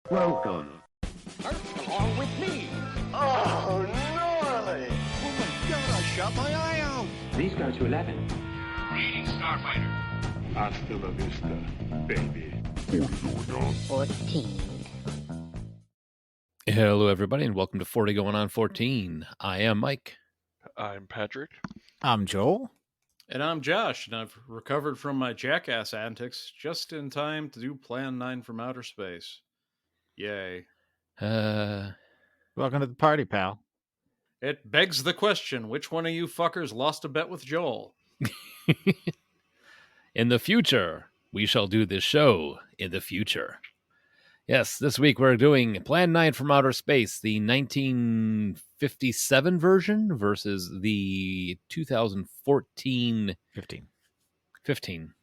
Welcome. Along with me. Oh, gnarly! Oh my god, I shot my eye out. Please go to 11. Reading Starfighter. Hasta la vista, baby. 14. Hello, everybody, and welcome to 40 Going on 14. I am Mike. I'm Patrick. I'm Joel. And I'm Josh, and I've recovered from my jackass antics just in time to do Plan 9 from Outer Space. Yay. Welcome to the party, pal. It begs the question, which one of you fuckers lost a bet with Joel? In the future, we shall do this show in the future. Yes, this week we're doing Plan 9 from Outer Space, the 1957 version versus the 2014... 15.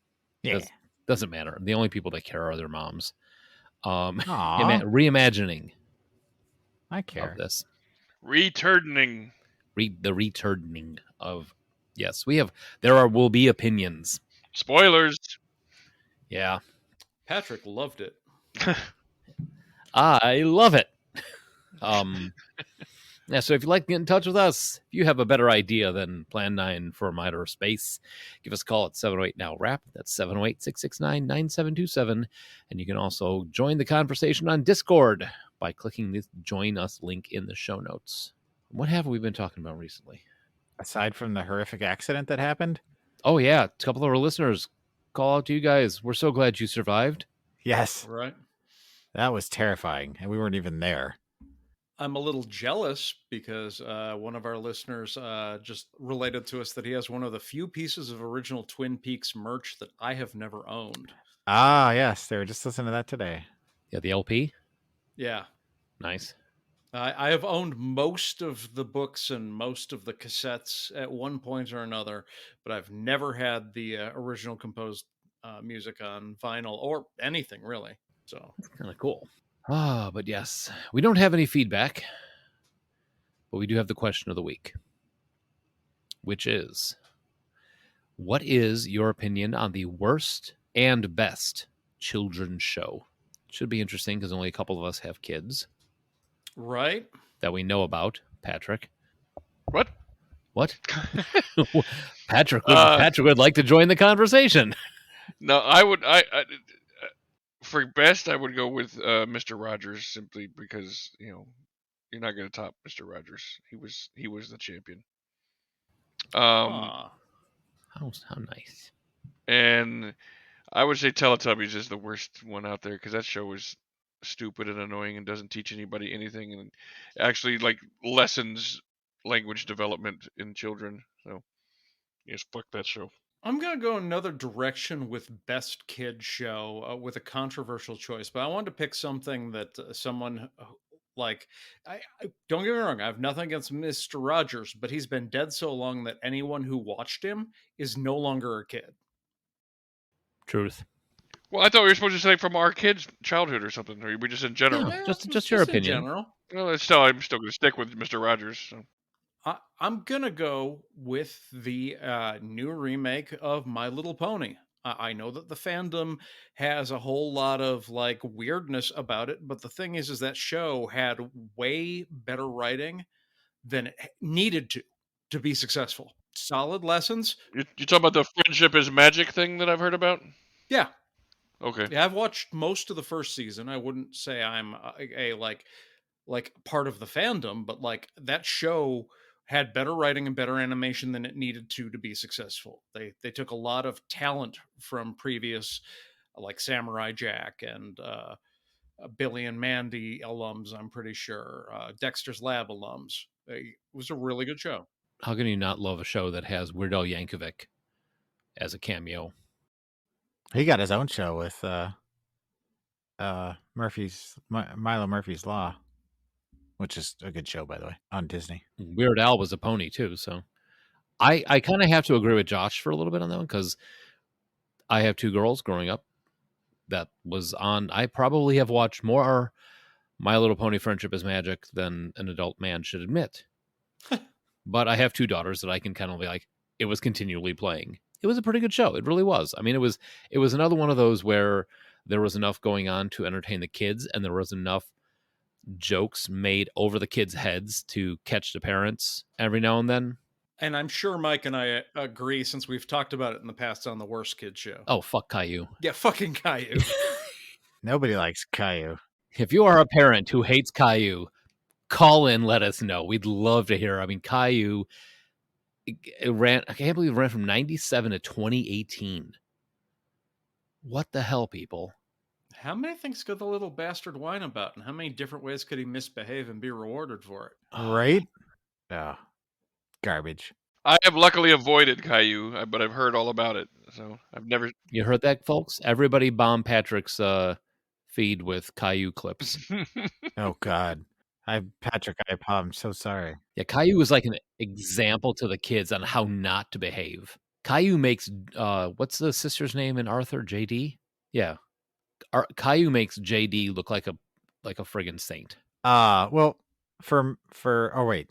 Yeah. Doesn't matter. The only people that care are their moms. Aw. Reimagining I care. of this. Returning. The returning of... Yes, will be opinions. Spoilers. Yeah. Patrick loved it. I love it. Yeah, so if you'd like to get in touch with us, if you have a better idea than Plan 9 from Outer Space, give us a call at 708-NOW-RAP. That's 708-669-9727. And you can also join the conversation on Discord by clicking the Join Us link in the show notes. What have we been talking about recently? Aside from the horrific accident that happened? Oh, yeah. A couple of our listeners call out to you guys. We're so glad you survived. Yes. Right? That was terrifying, and we weren't even there. I'm a little jealous because one of our listeners just related to us that he has one of the few pieces of original Twin Peaks merch that I have never owned. Ah, yes. They were just listening to that today. Yeah, the LP. Yeah. Nice. I have owned most of the books and most of the cassettes at one point or another, but I've never had the original composed music on vinyl or anything, really. So That's kind of cool. But yes, we don't have any feedback, but we do have the question of the week, which is, what is your opinion on the worst and best children's show? Should be interesting because only a couple of us have kids. Right? That we know about. Patrick. What? Patrick would like to join the conversation. No, I for best I would go with Mr. Rogers simply because you're not going to top Mr. Rogers. He was the champion. How nice. And I would say Teletubbies is the worst one out there because that show is stupid and annoying and doesn't teach anybody anything and actually lessens language development in children. So yes, fuck that show. I'm going to go another direction with Best Kid Show with a controversial choice, but I wanted to pick something that someone I don't get me wrong, I have nothing against Mr. Rogers, but he's been dead so long that anyone who watched him is no longer a kid. Truth. Well, I thought we were supposed to say from our kids' childhood or something, or we just in general. Yeah, just your opinion. In general. Well, I'm still going to stick with Mr. Rogers. So. I'm going to go with the new remake of My Little Pony. I know that the fandom has a whole lot of weirdness about it, but the thing is that show had way better writing than it needed to be successful. Solid lessons. You talking about the friendship is magic thing that I've heard about? Yeah. Okay. Yeah, I've watched most of the first season. I wouldn't say I'm a part of the fandom, but that show had better writing and better animation than it needed to be successful. They took a lot of talent from previous Samurai Jack and Billy and Mandy alums, I'm pretty sure. Dexter's Lab alums. It was a really good show. How can you not love a show that has Weird Al Yankovic as a cameo? He got his own show with Milo Murphy's Law, which is a good show, by the way, on Disney. Weird Al was a pony, too, so I kind of have to agree with Josh for a little bit on that one, because I have two girls growing up that was on. I probably have watched more My Little Pony Friendship is Magic than an adult man should admit. But I have two daughters that I can kind of be like, it was continually playing. It was a pretty good show. It really was. I mean, it was another one of those where there was enough going on to entertain the kids, and there was enough jokes made over the kids' heads to catch the parents every now and then. And I'm sure Mike and I agree, since we've talked about it in the past on the Worst Kid Show. Oh, fuck Caillou. Yeah, fucking Caillou. Nobody likes Caillou. If you are a parent who hates Caillou, call in, let us know. We'd love to hear. I mean, Caillou, it ran, I can't believe it ran from 97 to 2018. What the hell, people? How many things could the little bastard whine about, and how many different ways could he misbehave and be rewarded for it? Right? Oh, garbage. I have luckily avoided Caillou, but I've heard all about it. So I've never. You heard that, folks? Everybody bomb Patrick's feed with Caillou clips. Oh God. Patrick, I'm so sorry. Yeah, Caillou is like an example to the kids on how not to behave. Caillou makes what's the sister's name in Arthur? JD? Yeah. Caillou makes JD look like a friggin' saint. Well, for oh wait.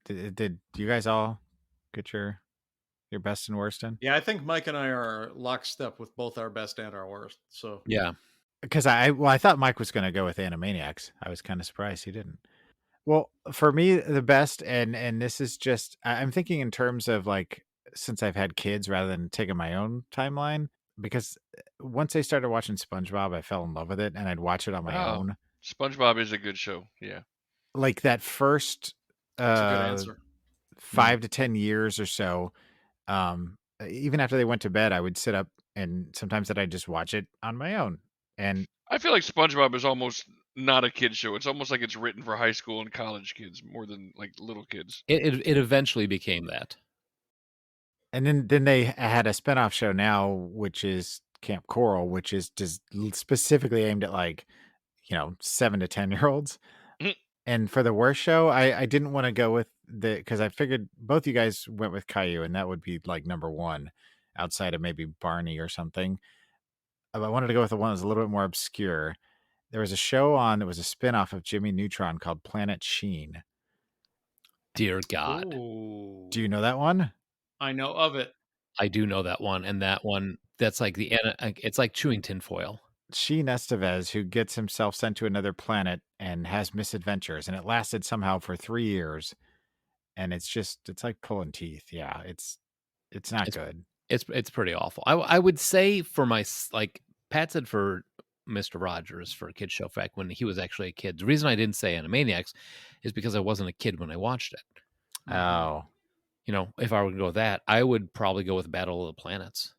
Did you guys all get your best and worst in? Yeah, I think Mike and I are lockstep with both our best and our worst. So Yeah. Because I thought Mike was going to go with Animaniacs. I was kind of surprised he didn't. Well, for me, the best, and this is just, I'm thinking in terms of like, since I've had kids rather than taking my own timeline, because once I started watching SpongeBob, I fell in love with it, and I'd watch it on my own. SpongeBob is a good show. Yeah. Like that first that's a good answer. 5 to 10 years or so, even after they went to bed, I would sit up and sometimes that I'd just watch it on my own. And I feel like SpongeBob is almost not a kid show. It's almost like it's written for high school and college kids more than like little kids. It eventually became that. And then they had a spinoff show now, which is Camp Coral, which is just specifically aimed at like, 7 to 10-year-olds. Mhm. And for the worst show, I didn't want to go with because I figured both you guys went with Caillou, and that would be like number one outside of maybe Barney or something. I wanted to go with the one that was a little bit more obscure. There was a show on that was a spinoff of Jimmy Neutron called Planet Sheen. Dear God. Ooh. Do you know that one? I know of it. I do know that one, and that one, that's like it's like chewing tinfoil. Sheen Estevez, who gets himself sent to another planet and has misadventures, and it lasted somehow for 3 years, and it's like pulling teeth. Yeah, it's not good. It's pretty awful. I would say for my, like Pat said, for Mr. Rogers, for a kid show fact when he was actually a kid. The reason I didn't say Animaniacs is because I wasn't a kid when I watched it. Oh, If I were to go with that, I would probably go with Battle of the Planets.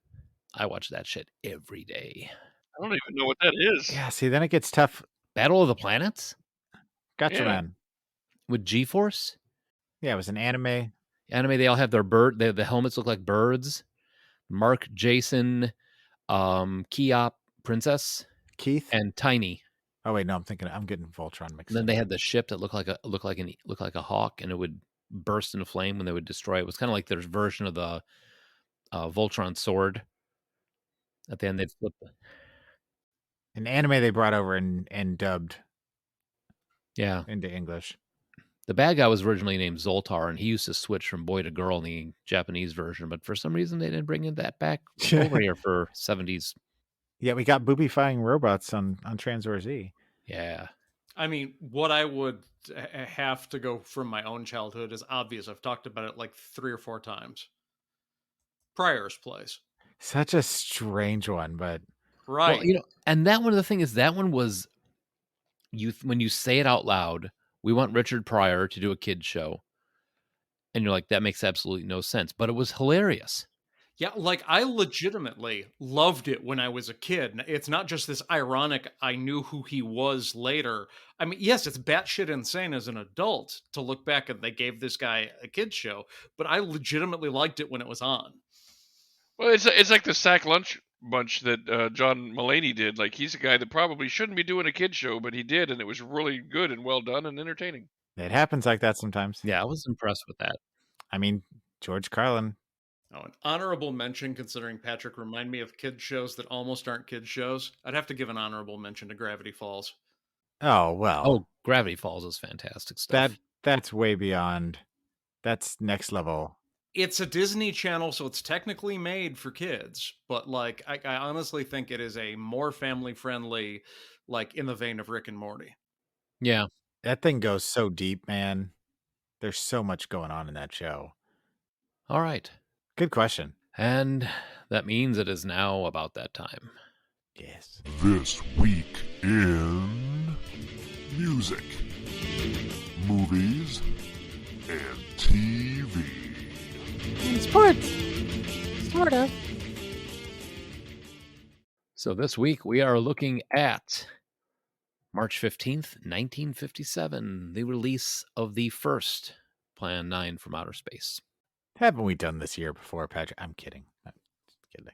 I watch that shit every day. I don't even know what that is. yeah. See, then it gets tough. Battle of the Planets Gotcha, Yeah. man. with G-Force Yeah, it was an anime. They all have their the helmets look like birds. Mark, Jason, Keop, Princess, Keith. and Tiny. Oh wait, no, I'm getting Voltron mixed And then up. they had the ship that looked like a hawk, and it would burst into flame when they would destroy it. It was kind of like their version of the Voltron sword. At the end, they'd flip. An anime they brought over and dubbed Yeah, into English. the bad guy was originally named Zoltar, and he used to switch from boy to girl in the Japanese version. But for some reason, they didn't bring that back over here for 70s. Yeah, we got boobifying robots on Transwar Z. Yeah. I mean, what I would have to go from my own childhood is obvious. I've talked about it like 3 or 4 times. Pryor's Place. Such a strange one, but Right. Well, and that one, the thing is, that one was when you say it out loud, we want Richard Pryor to do a kid's show. And you're like, that makes absolutely no sense. But it was hilarious. Yeah, like I legitimately loved it when I was a kid. It's not just this ironic, I knew who he was later. I mean, yes, it's batshit insane as an adult to look back and they gave this guy a kid's show, but I legitimately liked it when it was on. Well, it's like the Sack Lunch Bunch that John Mulaney did. Like, he's a guy that probably shouldn't be doing a kid show, but he did, and it was really good and well done and entertaining. it happens like that sometimes. Yeah, I was impressed with that. I mean, George Carlin. Oh, an honorable mention, considering Patrick reminded me of kid shows that almost aren't kid shows. I'd have to give an honorable mention to Gravity Falls. Oh well. Oh, Gravity Falls is fantastic stuff. That's way beyond. That's next level It's a Disney Channel, so it's technically made for kids, but like I honestly think it is a more family friendly, like in the vein of Rick and Morty. Yeah. That thing goes so deep, man. There's so much going on in that show. All right. Good question. And that means it is now about that time. Yes. This week in music, movies, and TV. And sports. Sort of. So this week we are looking at March 15th, 1957, the release of the first Plan 9 from Outer Space. Haven't we done this year before, Patrick? I'm kidding. I'm just kidding.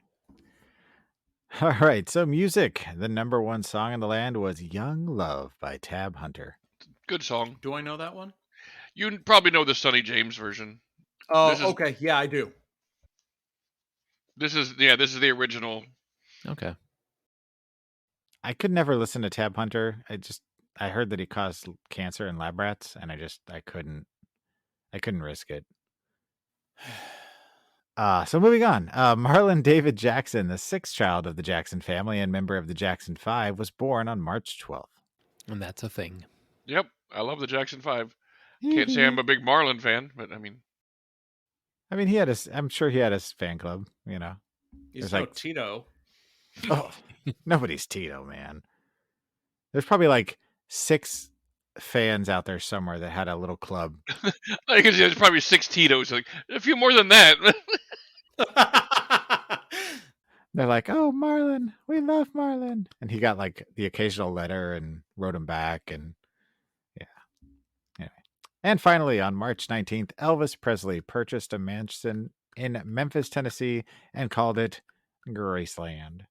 All right. So music. The number one song in the land was Young Love by Tab Hunter. Good song. Do I know that one? You probably know the Sonny James version. Oh, okay. Yeah, I do. This is the original. Okay. I could never listen to Tab Hunter. I heard that he caused cancer in lab rats, and I couldn't risk it. So moving on. Marlon David Jackson, the sixth child of the Jackson family and member of the Jackson 5, was born on March 12th. And that's a thing. Yep, I love the Jackson 5. Can't say I'm a big Marlon fan, but I mean, I'm sure he had his fan club, you know. He's There's no like- Tito. Oh, nobody's Tito, man. There's probably like 6 fans out there somewhere that had a little club. I guess there's probably 6 Tito's, like a few more than that. They're like, "Oh, Marlon, we love Marlon," and he got like the occasional letter and wrote him back, and yeah. Anyway, and finally, on March 19th, Elvis Presley purchased a mansion in Memphis, Tennessee, and called it Graceland.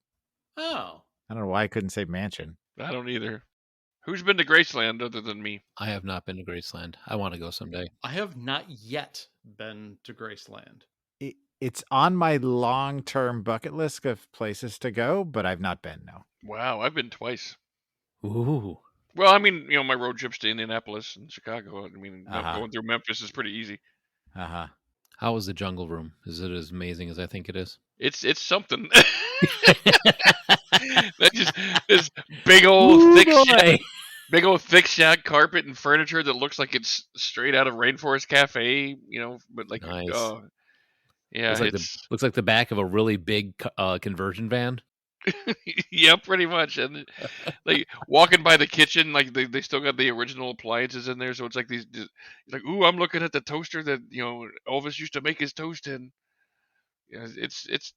Oh. I don't know why I couldn't say mansion. I don't either. Who's been to Graceland other than me? I have not been to Graceland. I want to go someday. I have not yet been to Graceland. It's on my long-term bucket list of places to go, but I've not been, no. Wow, I've been twice. Ooh. Well, I mean, my road trips to Indianapolis and Chicago. I mean, Uh-huh. going through Memphis is pretty easy. Uh-huh. How is the Jungle Room? Is it as amazing as I think it is? It's something. That just this big old thick shag carpet and furniture that looks like it's straight out of Rainforest Cafe, but like Nice. yeah, looks like the back of a really big conversion van. yeah, pretty much. And like walking by the kitchen, like they still got the original appliances in there, so it's like like, ooh, I'm looking at the toaster that Elvis used to make his toast in. Yeah, it's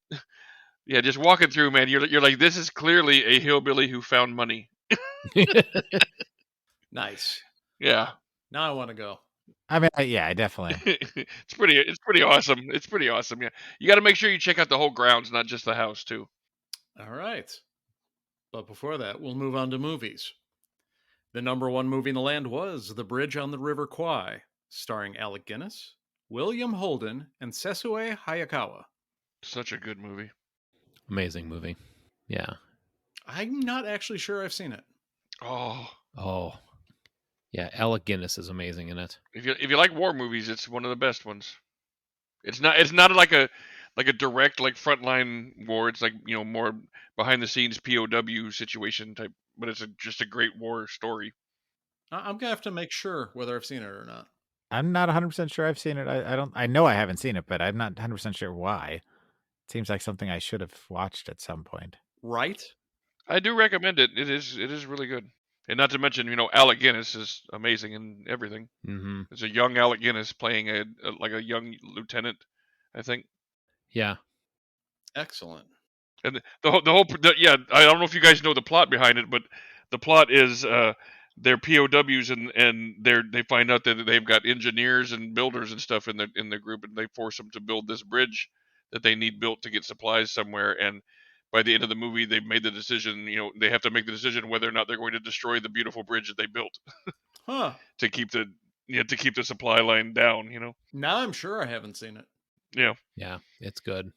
yeah, just walking through, man, you're like, this is clearly a hillbilly who found money. Nice. Yeah. Now I want to go. I mean, yeah, I definitely. It's pretty awesome. It's pretty awesome. Yeah, you got to make sure you check out the whole grounds, not just the house too. All right. But before that, we'll move on to movies. The number one movie in the land was The Bridge on the River Kwai, starring Alec Guinness, William Holden, and Sesue Hayakawa. Such a good movie. Amazing movie. Yeah. I'm not actually sure I've seen it. Oh. Yeah, Alec Guinness is amazing in it. If you like war movies, it's one of the best ones. It's not like a direct like frontline war. It's like more behind the scenes POW situation type, but it's just a great war story. I'm gonna have to make sure whether I've seen it or not. I'm not 100% sure I've seen it. I know I haven't seen it, but I'm not 100% sure why. It seems like something I should have watched at some point. Right? I do recommend it. It is really good. And not to mention, Alec Guinness is amazing in everything. Mm-hmm. It's a young Alec Guinness playing a young lieutenant, I think. Yeah. Excellent. And I don't know if you guys know the plot behind it, but the plot is they're POWs and they find out that they've got engineers and builders and stuff in the group, and they force them to build this bridge that they need built to get supplies somewhere. And by the end of the movie, they've made the decision. They have to make the decision whether or not they're going to destroy the beautiful bridge that they built to keep the supply line down. Now I'm sure I haven't seen it. Yeah. Yeah, it's good.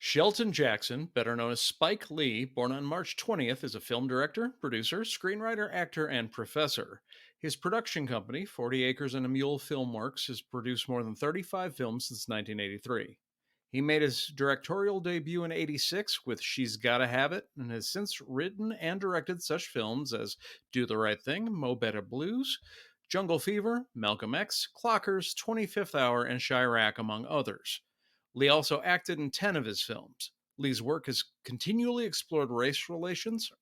Shelton Jackson, better known as Spike Lee, born on March 20th, is a film director, producer, screenwriter, actor, and professor. His production company, 40 Acres and a Mule Filmworks, has produced more than 35 films since 1983. He made his directorial debut in 86 with She's Gotta Have It, and has since written and directed such films as Do the Right Thing, Mo Better Blues, Jungle Fever, Malcolm X, Clockers, 25th Hour, and Chirac, among others. Lee also acted in 10 of his films. Lee's work has continually explored race relations,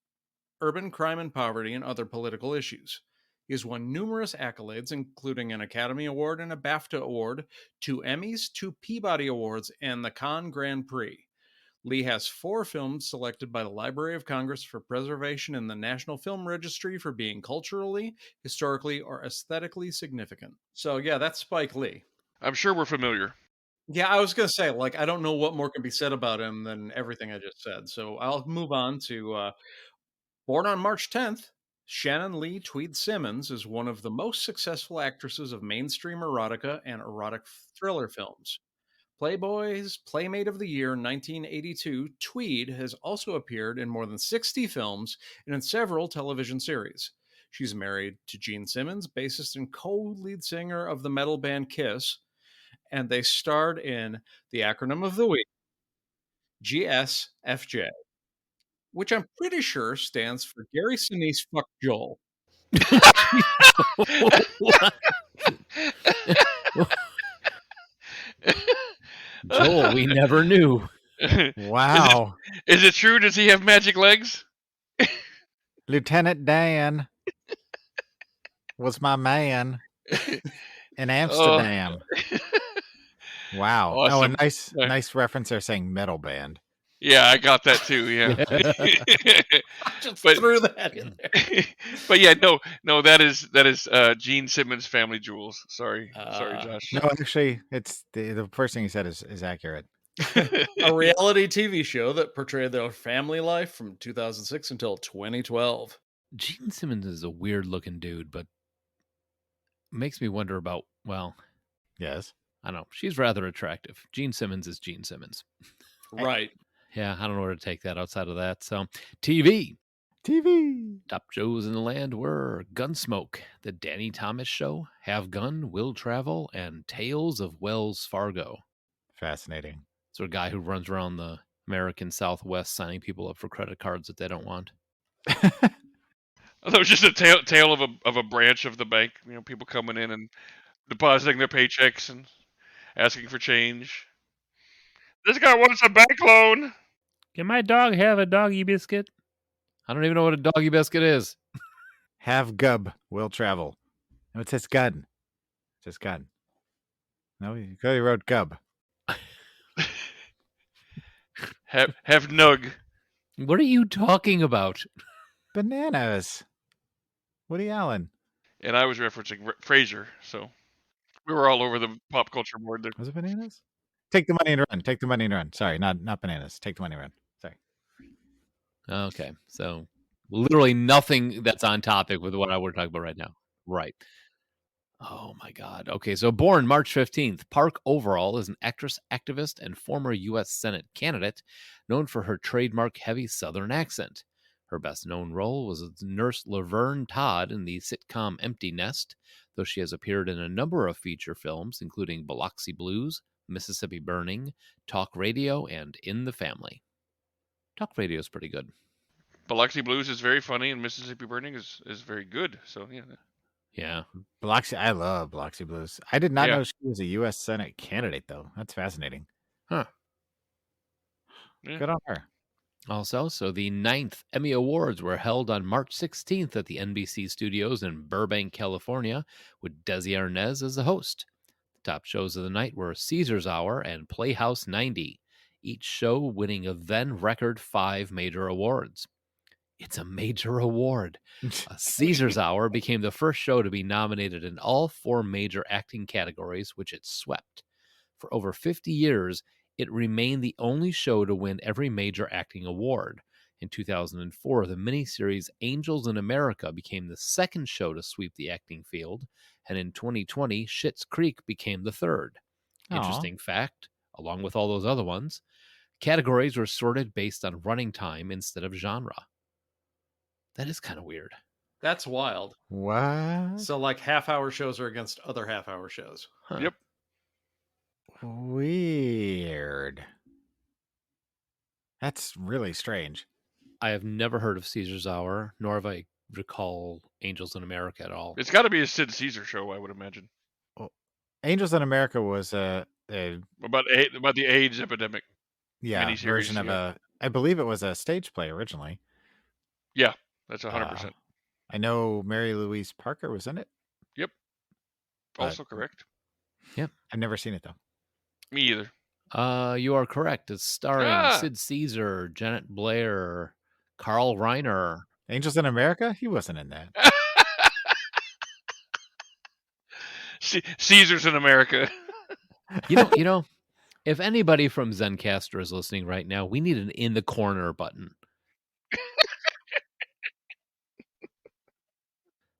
urban crime and poverty, and other political issues. He has won numerous accolades, including an Academy Award and a BAFTA Award, 2 Emmys, 2 Peabody Awards, and the Cannes Grand Prix. Lee has 4 films selected by the Library of Congress for preservation in the National Film Registry for being culturally, historically, or aesthetically significant. So, yeah, that's Spike Lee. I'm sure we're familiar. Yeah, I was going to say, I don't know what more can be said about him than everything I just said. So I'll move on to born on March 10th, Shannon Lee Tweed Simmons is one of the most successful actresses of mainstream erotica and erotic thriller films. Playboy's Playmate of the Year 1982, Tweed has also appeared in more than 60 films and in several television series. She's married to Gene Simmons, bassist and co-lead singer of the metal band Kiss, and they starred in the acronym of the week, GSFJ, which I'm pretty sure stands for Gary Sinise Fuck Joel. Joel, we never knew. Wow. Is it true? Does he have magic legs? Lieutenant Dan was my man in Amsterdam. Wow. Oh, a Awesome. nice reference there saying metal band. Yeah, I got that too. Yeah. Just threw that in there. But yeah, no, that is Gene Simmons' Family Jewels. Sorry, Josh. No, actually, it's the first thing he said is accurate. A reality TV show that portrayed their family life from 2006 until 2012. Gene Simmons is a weird looking dude, but makes me wonder about, well, yes, I don't know. She's rather attractive. Gene Simmons is Gene Simmons. Right. Yeah, I don't know where to take that outside of that. So, TV. Top shows in the land were Gunsmoke, The Danny Thomas Show, Have Gun, Will Travel, and Tales of Wells Fargo. Fascinating. So a guy who runs around the American Southwest signing people up for credit cards that they don't want. That was just a tale of a branch of the bank. You know, people coming in and depositing their paychecks and asking for change. This guy wants a bank loan. Can my dog have a doggy biscuit? I don't even know what a doggy biscuit is. Have Gub, Will Travel. No, it says gun. It says gun. No, he clearly wrote Gub. have Nug. What are you talking about? Bananas. Woody Allen. And I was referencing Frasier, so we were all over the pop culture board there. Was it bananas? Take the money and run. Take the money and run. Sorry, not bananas. Take the money and run. Sorry. Okay, so literally nothing that's on topic with what we're talking about right now. Right. Oh my God. Okay, so born March 15th, Park Overall is an actress, activist, and former U.S. Senate candidate known for her trademark heavy Southern accent. Her best-known role was as Nurse Laverne Todd in the sitcom Empty Nest, though she has appeared in a number of feature films, including Biloxi Blues, Mississippi Burning, Talk Radio, and In the Family. Talk Radio is pretty good. Biloxi Blues is very funny, and Mississippi Burning is very good. So yeah. Yeah. Biloxi, I love Biloxi Blues. I did not know she was a U.S. Senate candidate, though. That's fascinating. Huh. Yeah. Good on her. Also, so the 9th Emmy Awards were held on March 16th at the NBC studios in Burbank, California, with Desi Arnaz as the host. The top shows of the night were Caesar's Hour and Playhouse 90, each show winning a then record 5 major awards. It's a major award. Caesar's Hour became the first show to be nominated in all 4 major acting categories, which it swept. For over 50 years, it remained the only show to win every major acting award. In 2004, the miniseries Angels in America became the second show to sweep the acting field, and in 2020, Schitt's Creek became the third. Aww. Interesting fact, along with all those other ones, Categories were sorted based on running time instead of genre. That is kind of weird. That's wild. What? So, like, half-hour shows are against other half-hour shows. Huh. Yep. Weird. That's really strange. I have never heard of Caesar's Hour, nor have I recall Angels in America at all. It's got to be a Sid Caesar show, I would imagine. Angels in America was a About the AIDS epidemic. Miniseries, version of yeah. I believe it was a stage play originally. Yeah, that's 100%. I know Mary Louise Parker was in it. Yep. But- Also correct. Yep. I've never seen it though. Me either. You are correct. It's starring Ah! Sid Caesar, Janet Blair, Carl Reiner. Angels in America? He wasn't in that. Caesar's in America. You know, if anybody from Zencaster is listening right now, we need an in the corner button.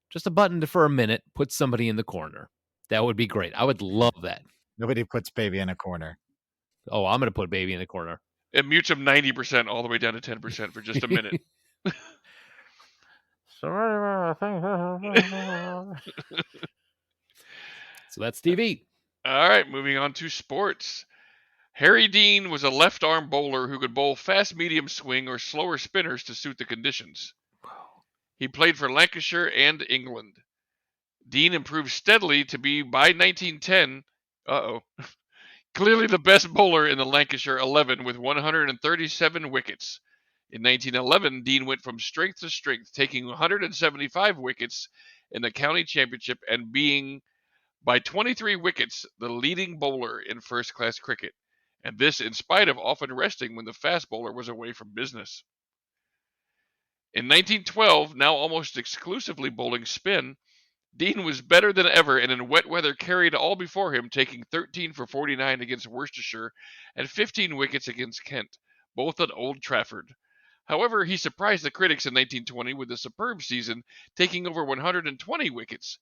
Just a button for a minute, put somebody in the corner. That would be great. I would love that. Nobody puts baby in a corner. Oh, I'm going to put baby in the corner. It mutes him 90% all the way down to 10% for just a minute. So that's TV. All right, moving on to sports. Harry Dean was a left-arm bowler who could bowl fast medium swing or slower spinners to suit the conditions. He played for Lancashire and England. Dean improved steadily to be, by 1910, clearly the best bowler in the Lancashire 11 with 137 wickets. In 1911, Dean went from strength to strength, taking 175 wickets in the county championship and being, by 23 wickets, the leading bowler in first-class cricket. And this in spite of often resting when the fast bowler was away from business. In 1912, now almost exclusively bowling spin, Dean was better than ever and in wet weather carried all before him, taking 13 for 49 against Worcestershire and 15 wickets against Kent, both at Old Trafford. However, he surprised the critics in 1920 with a superb season, taking over 120 wickets.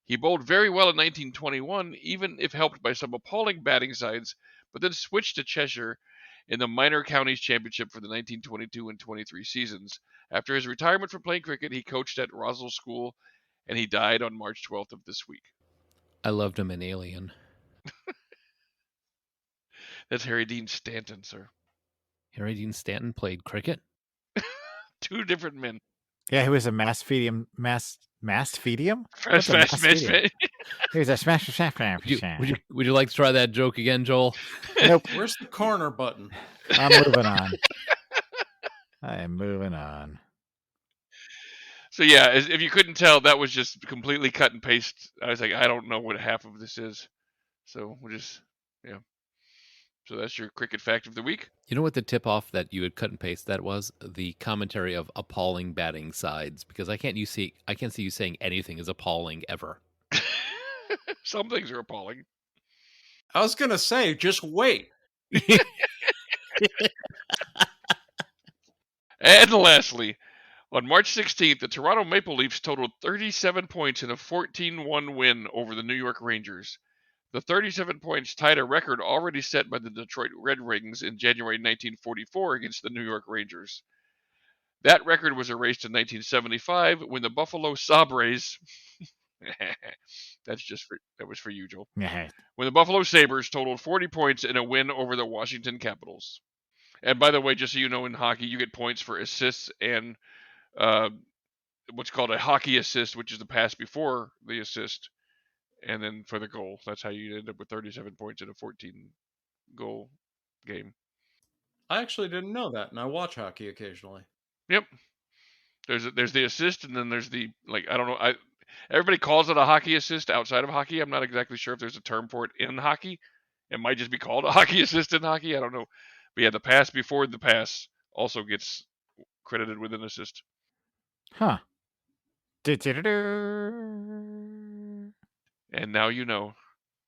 He bowled very well in 1921, even if helped by some appalling batting sides, but then switched to Cheshire in the Minor Counties Championship for the 1922 and 23 seasons. After his retirement from playing cricket, he coached at Rossall School, and he died on March 12th of this week. I loved him in Alien. That's Harry Dean Stanton, sir. Harry Dean Stanton played cricket? Two different men. Yeah, he was a mastidium. Mastidium? Fast. He was a smash. Would you like to try that joke again, Joel? Nope. Where's the corner button? I'm moving on. I am moving on. So yeah, if you couldn't tell, that was just completely cut and paste. I was like, I don't know what half of this is. So we'll just, yeah. So that's your cricket fact of the week. You know what the tip-off that you had cut and paste that was? The commentary of appalling batting sides, because I can't see you saying anything is appalling ever. Some things are appalling. I was going to say, just wait. And lastly, on March 16th, the Toronto Maple Leafs totaled 37 points in a 14-1 win over the New York Rangers. The 37 points tied a record already set by the Detroit Red Wings in January 1944 against the New York Rangers. That record was erased in 1975 when the Buffalo Sabres that was for you, Joel. Yeah. When the Buffalo Sabres totaled 40 points in a win over the Washington Capitals. And by the way, just so you know, in hockey, you get points for assists and what's called a hockey assist, which is the pass before the assist, and then for the goal. That's how you end up with 37 points in a 14-goal game. I actually didn't know that, and I watch hockey occasionally. Yep. There's the assist, and then there's the, like, I don't know. Everybody calls it a hockey assist outside of hockey. I'm not exactly sure if there's a term for it in hockey. It might just be called a hockey assist in hockey. I don't know. But yeah, the pass before the pass also gets credited with an assist. Huh. And now you know.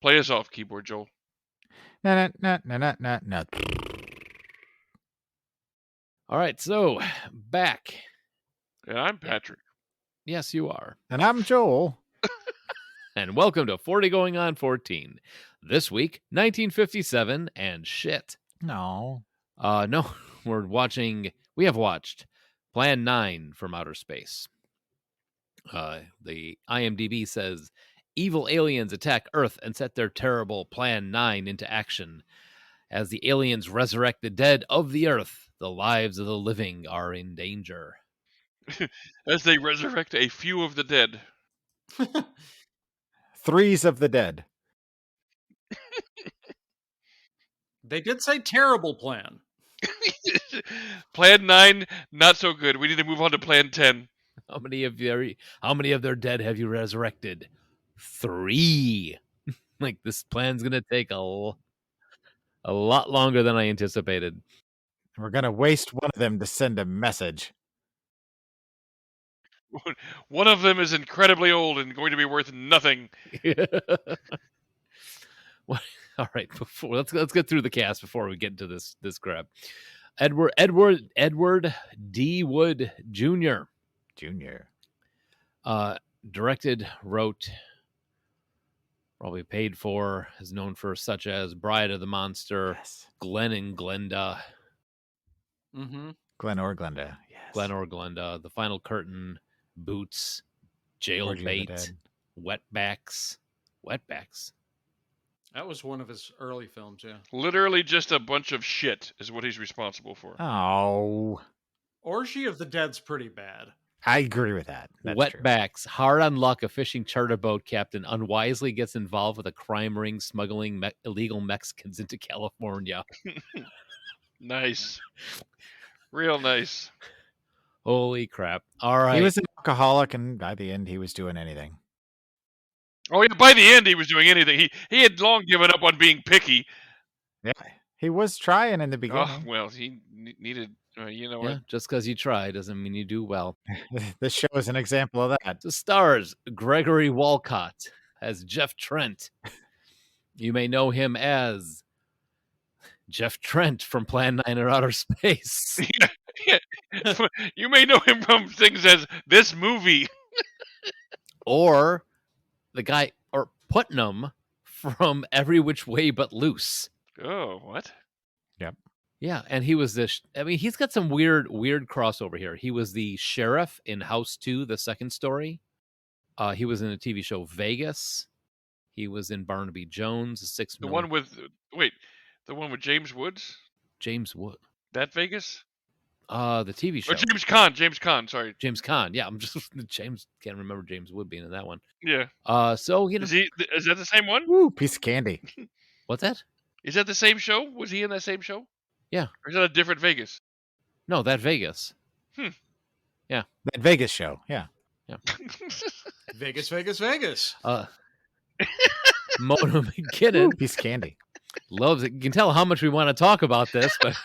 Play us off, keyboard Joel. No. All right, so back. And I'm Patrick. Yes, you are. And I'm Joel. And welcome to 40 Going on 14. This week, 1957 and shit. No. No, we have watched Plan 9 from Outer Space. The IMDb says evil aliens attack Earth and set their terrible Plan 9 into action. As the aliens resurrect the dead of the Earth, the lives of the living are in danger. As they resurrect a few of the dead. Threes of the dead. They did say terrible plan. Plan 9, not so good. We need to move on to Plan 10. How many of their dead have you resurrected? 3. Like, this plan's gonna take a lot longer than I anticipated. We're going to waste one of them to send a message. One of them is incredibly old and going to be worth nothing. All right, let's get through the cast before we get into this crap. Edward D. Wood Jr. Directed, wrote, probably paid for, is known for such as Bride of the Monster, Yes. Glenn and Glenda. Mm-hmm. Glenn or Glenda. Yes. Glenn or Glenda, The Final Curtain, Boots, Jailbait, Wetbacks. That was one of his early films, yeah. Literally just a bunch of shit is what he's responsible for. Oh. Orgy of the Dead's pretty bad. I agree with that. That's Wetbacks. true. Hard on luck, a fishing charter boat captain unwisely gets involved with a crime ring smuggling illegal Mexicans into California. Nice. Real nice. Holy crap. All right. He was an alcoholic, and by the end, he was doing anything. Oh, yeah, by the end, he was doing anything. He had long given up on being picky. Yeah. He was trying in the Oh, beginning. well, he needed, you know Yeah, what? just because you try doesn't mean you do well. This show is an example of that. The stars, Gregory Walcott as Jeff Trent. You may know him as Jeff Trent from Plan 9 or Outer Space. Yeah. You may know him from things as this movie. Or the guy, or Putnam from Every Which Way But Loose. Oh, what? Yep. Yeah, and he was this. I mean, he's got some weird crossover here. He was the sheriff in House 2, the second story. He was in the TV show Vegas. He was in Barnaby Jones, the sixth. The one with James Woods? James Wood. That Vegas? The TV show. Or James Caan, sorry. James Caan. Yeah, I'm just can't remember James Wood being in that one. Yeah. So you know, is that the same one? Woo, piece of candy. What's that? Is that the same show? Was he in that same show? Yeah. Or is that a different Vegas? No, that Vegas. That Vegas show. Yeah. Vegas. Mona McKinnon Woo, piece of candy. loves it. You can tell how much we want to talk about this, but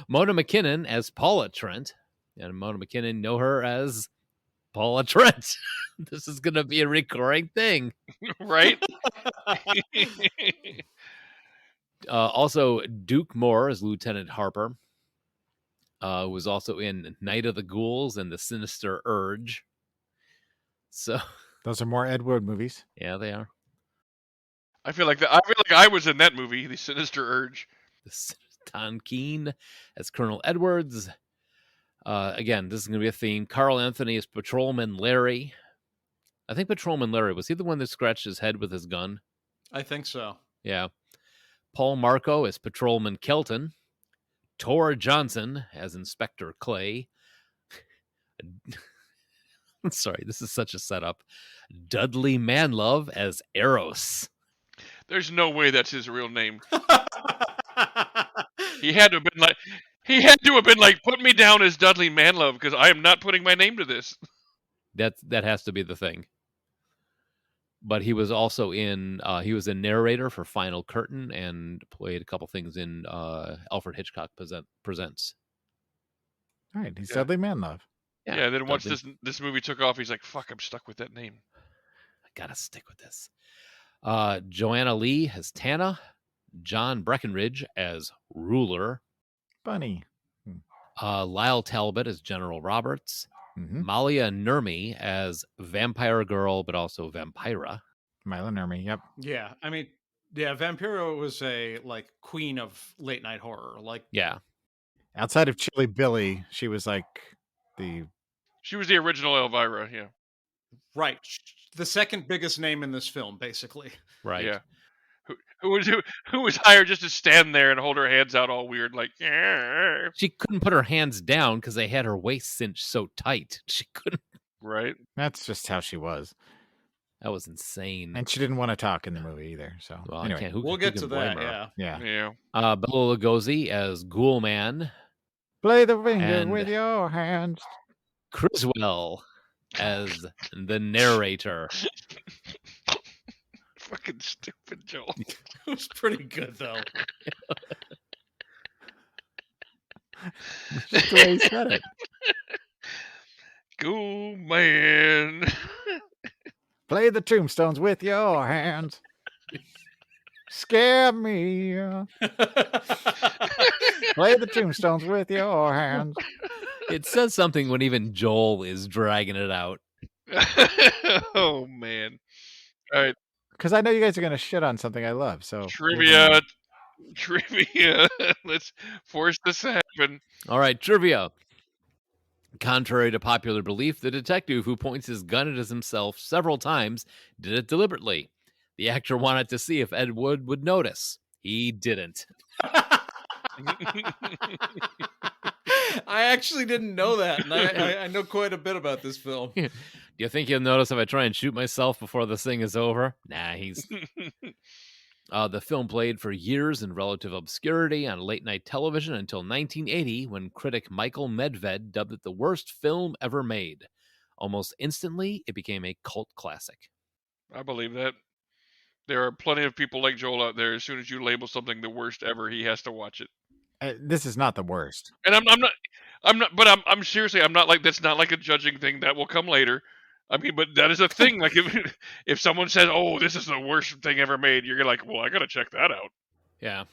Mona McKinnon as Paula Trent, and Mona McKinnon know her as Paula Trent. This is going to be a recurring thing, Right? Also, Duke Moore as Lieutenant Harper, was also in Night of the Ghouls and The Sinister Urge. So those are more Ed Wood movies. Yeah, they are. I feel like I was in that movie, The Sinister Urge. Tom Keane as Colonel Edwards. Again, this is going to be a theme. Carl Anthony as Patrolman Larry. I think Patrolman Larry, was he the one that scratched his head with his gun? I think so. Yeah. Paul Marco as Patrolman Kelton. Tor Johnson as Inspector Clay. Sorry, this is such a setup. Dudley Manlove as Eros. There's no way that's his real name. He had to have been like, put me down as Dudley Manlove because I am not putting my name to this. That has to be the thing. But he was also in. He was a narrator for Final Curtain and played a couple things in Alfred Hitchcock Presents. All right, he's Dudley Manlove. Yeah. Then once Dudley. this movie took off, he's like, "Fuck, I'm stuck with that name. I gotta stick with this." Joanna Lee as Tana. John Breckenridge as Ruler. Bunny. Lyle Talbot as General Roberts. Mm-hmm. Malia Nurmi as Vampire Girl, but also Vampira. Mila Nurmi, yep. Yeah, I mean, Yeah, Vampiro was a like queen of late night horror. Like, Yeah. Outside of Chili Billy, she was like the She was the original Elvira. Yeah. right, the second biggest name in this film, basically. Right. Yeah. Who was hired just to stand there and hold her hands out all weird, like. She couldn't put her hands down because they had her waist cinched so tight. She couldn't. Right. that's just how she was. That was insane. And she didn't want to talk in the movie either. So Well, I anyway, can't. Who, We'll who get can to blame that. her? Yeah. yeah. Yeah. Bela Lugosi as Ghoulman, Play the finger And- with your hands. Criswell as the narrator. Fucking stupid, Joel. It was pretty good though. Just the way he said it. Cool man. Play the tombstones with your hands. Scare me. Play the tombstones with your hands. It says something when even Joel is dragging it out. Oh man. All right. Because I know you guys are going to shit on something I love. So Trivia. Let's force this to happen. All right, trivia. Contrary to popular belief, the detective who points his gun at himself several times did it deliberately. The actor wanted to see if Ed Wood would notice. He didn't. I actually didn't know that, and I know quite a bit about this film. Do you think he'll notice if I try and shoot myself before this thing is over? Nah, he's... the film played for years in relative obscurity on late-night television until 1980, when critic Michael Medved dubbed it the worst film ever made. Almost instantly, it became a cult classic. I believe that. There are plenty of people like Joel out there. As soon as you label something the worst ever, he has to watch it. this is not the worst. And I'm not. But I'm seriously. I'm not like that's not like a judging thing that will come later. I mean, but that is a thing. Like if someone says, "Oh, this is the worst thing ever made," you're like, "Well, I gotta check that out." Yeah.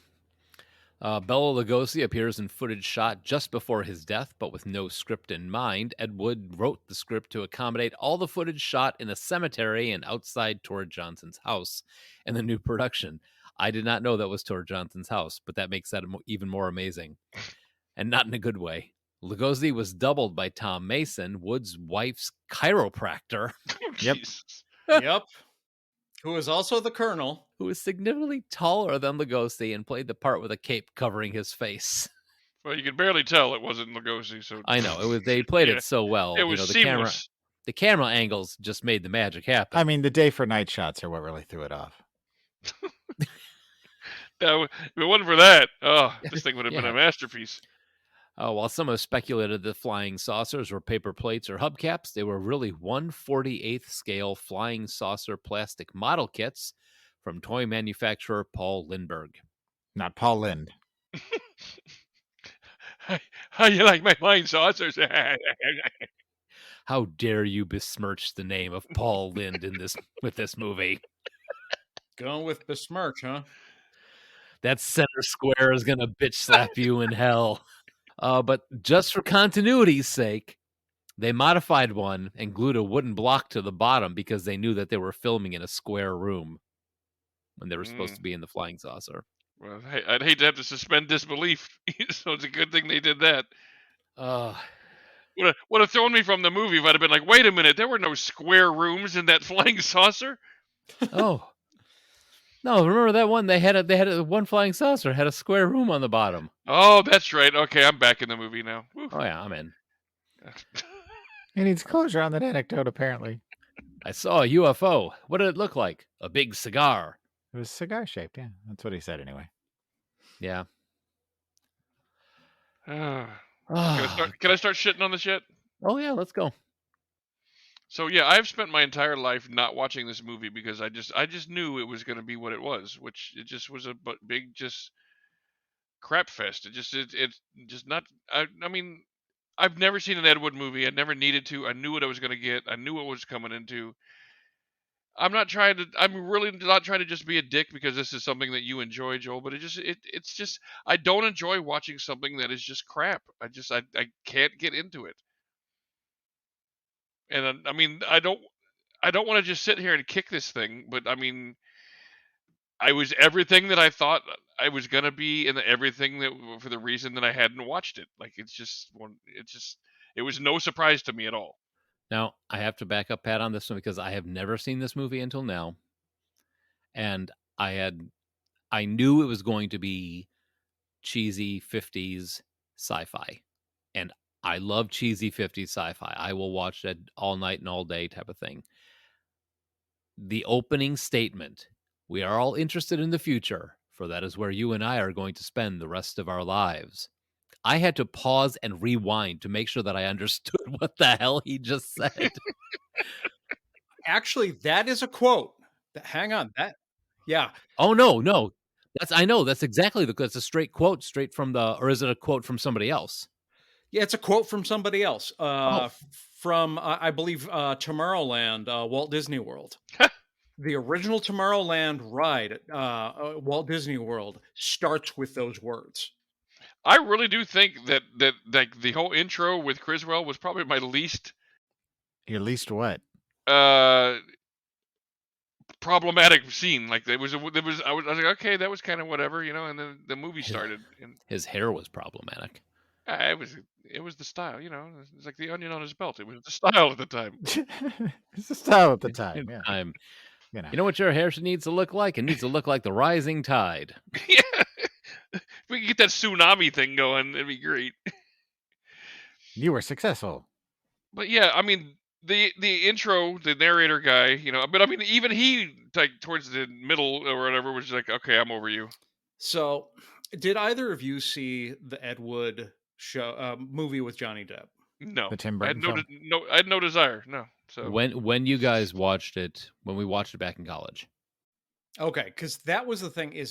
Bela Lugosi appears in footage shot just before his death, but with no script in mind. Ed Wood wrote the script to accommodate all the footage shot in a cemetery and outside Tor Johnson's house in the new production. I did not know that was Tor Johnson's house, but that makes that even more amazing. And not in a good way. Lugosi was doubled by Tom Mason, Wood's wife's chiropractor. Yep. Jesus. Yep. Who is also the Colonel. Who was significantly taller than Lugosi and played the part with a cape covering his face. Well, you could barely tell it wasn't Lugosi. So I know, it was. They played Yeah. it so well. it was seamless. The camera angles just made the magic happen. I mean, the day for night shots are what really threw it off. If it wasn't for that, this thing would have been Yeah. a masterpiece. While some have speculated that flying saucers were paper plates or hubcaps, they were really 1/48th scale flying saucer plastic model kits from toy manufacturer Paul Lindbergh. Not Paul Lind. How you like my flying saucers? How dare you besmirch the name of Paul Lind with this movie? Going with besmirch, huh? That center square is gonna bitch slap you in hell. But just for continuity's sake, they modified one and glued a wooden block to the bottom because they knew that they were filming in a square room when they were supposed to be in the flying saucer. Well, hey, I'd hate to have to suspend disbelief, so it's a good thing they did that. Would have thrown me from the movie if I'd have been like, wait a minute, there were no square rooms in that flying saucer? Oh. No, remember that one? They had one flying saucer had a square room on the bottom. Oh, that's right. Okay, I'm back in the movie now. Woo. Oh yeah, I'm in. He needs closure on that anecdote, apparently. I saw a UFO. What did it look like? A big cigar. It was cigar shaped, yeah. That's what he said anyway. Yeah. Can I start shitting on this yet? Oh yeah, let's go. So yeah, I've spent my entire life not watching this movie because I just knew it was going to be what it was, which it just was a big just crap fest. It just not. I mean, I've never seen an Ed Wood movie. I never needed to. I knew what I was going to get. I knew what was coming into. I'm really not trying to just be a dick because this is something that you enjoy, Joel. But it's just I don't enjoy watching something that is just crap. I can't get into it. And I mean, I don't want to just sit here and kick this thing, but I mean, I was everything that I thought I was gonna be, and everything that for the reason that I hadn't watched it. Like it was no surprise to me at all. Now, I have to back up Pat on this one because I have never seen this movie until now. And I knew it was going to be cheesy 50s sci-fi. And I love cheesy 50s sci-fi. I will watch that all night and all day type of thing. The opening statement, we are all interested in the future, for that is where you and I are going to spend the rest of our lives. I had to pause and rewind to make sure that I understood what the hell he just said. Actually, that is a quote. Hang on, yeah. Oh no. I know that's exactly that's a straight quote straight from or is it a quote from somebody else? Yeah, it's a quote from somebody else. Oh. From I believe Tomorrowland, Walt Disney World. The original Tomorrowland ride at Walt Disney World starts with those words. I really do think that like the whole intro with Criswell was probably my least Your least what? problematic scene. Like I was like, okay, that was kind of whatever, and then the movie started, and his hair was problematic. it was the style, it's like the onion on his belt. It was the style at the time. It's the style at the time. Yeah. You know what your hair needs to look like? It needs to look like the rising tide. Yeah. If we could get that tsunami thing going, it'd be great. You were successful. But yeah, I mean, the intro, the narrator guy, but I mean, even he, like, towards the middle or whatever, was like, okay, I'm over you. So, did either of you see the Ed Wood show movie with Johnny Depp? No. The Tim Burton film? I had no desire. No. So when you guys watched it, when we watched it back in college. Okay, because that was the thing,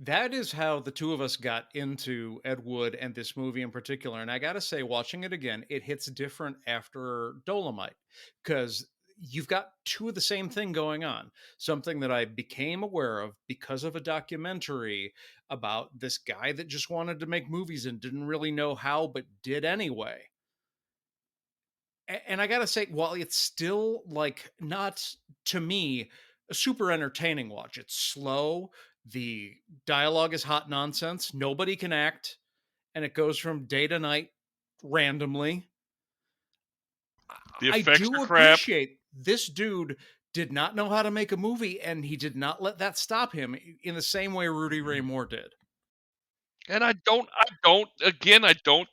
that is how the two of us got into Ed Wood and this movie in particular. And I gotta say, watching it again, it hits different after Dolomite, because you've got two of the same thing going on. Something that I became aware of because of a documentary about this guy that just wanted to make movies and didn't really know how, but did anyway. And I gotta say, while it's still like not, to me, a super entertaining watch, it's slow. The dialogue is hot nonsense. Nobody can act, and it goes from day to night randomly. the I effects do are crap. appreciate this dude did not know how to make a movie, and he did not let that stop him in the same way Rudy Ray Moore did. And I don't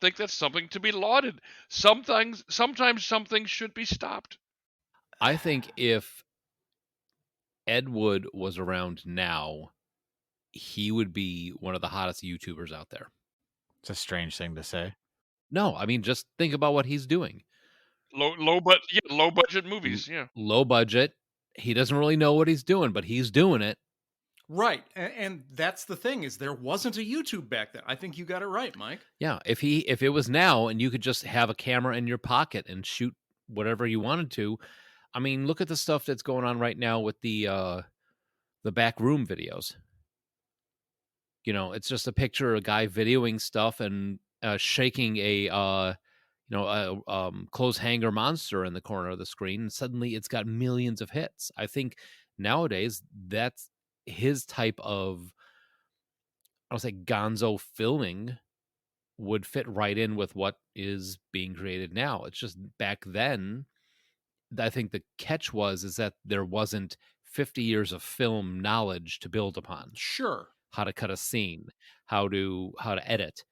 think that's something to be lauded. Sometimes some things should be stopped. I think if Ed Wood was around now, he would be one of the hottest YouTubers out there. It's a strange thing to say. No, I mean, just think about what he's doing. Low budget movies, yeah. Low budget. He doesn't really know what he's doing, but he's doing it. Right. And that's the thing, is there wasn't a YouTube back then. I think you got it right, Mike. Yeah. If it was now and you could just have a camera in your pocket and shoot whatever you wanted to. I mean, look at the stuff that's going on right now with the back room videos. It's just a picture of a guy videoing stuff and shaking a clothes hanger monster in the corner of the screen, and suddenly it's got millions of hits. I think nowadays that's his type of, I'll say, gonzo filming would fit right in with what is being created now. It's just back then, I think the catch is that there wasn't 50 years of film knowledge to build upon. Sure. How to cut a scene, how to edit,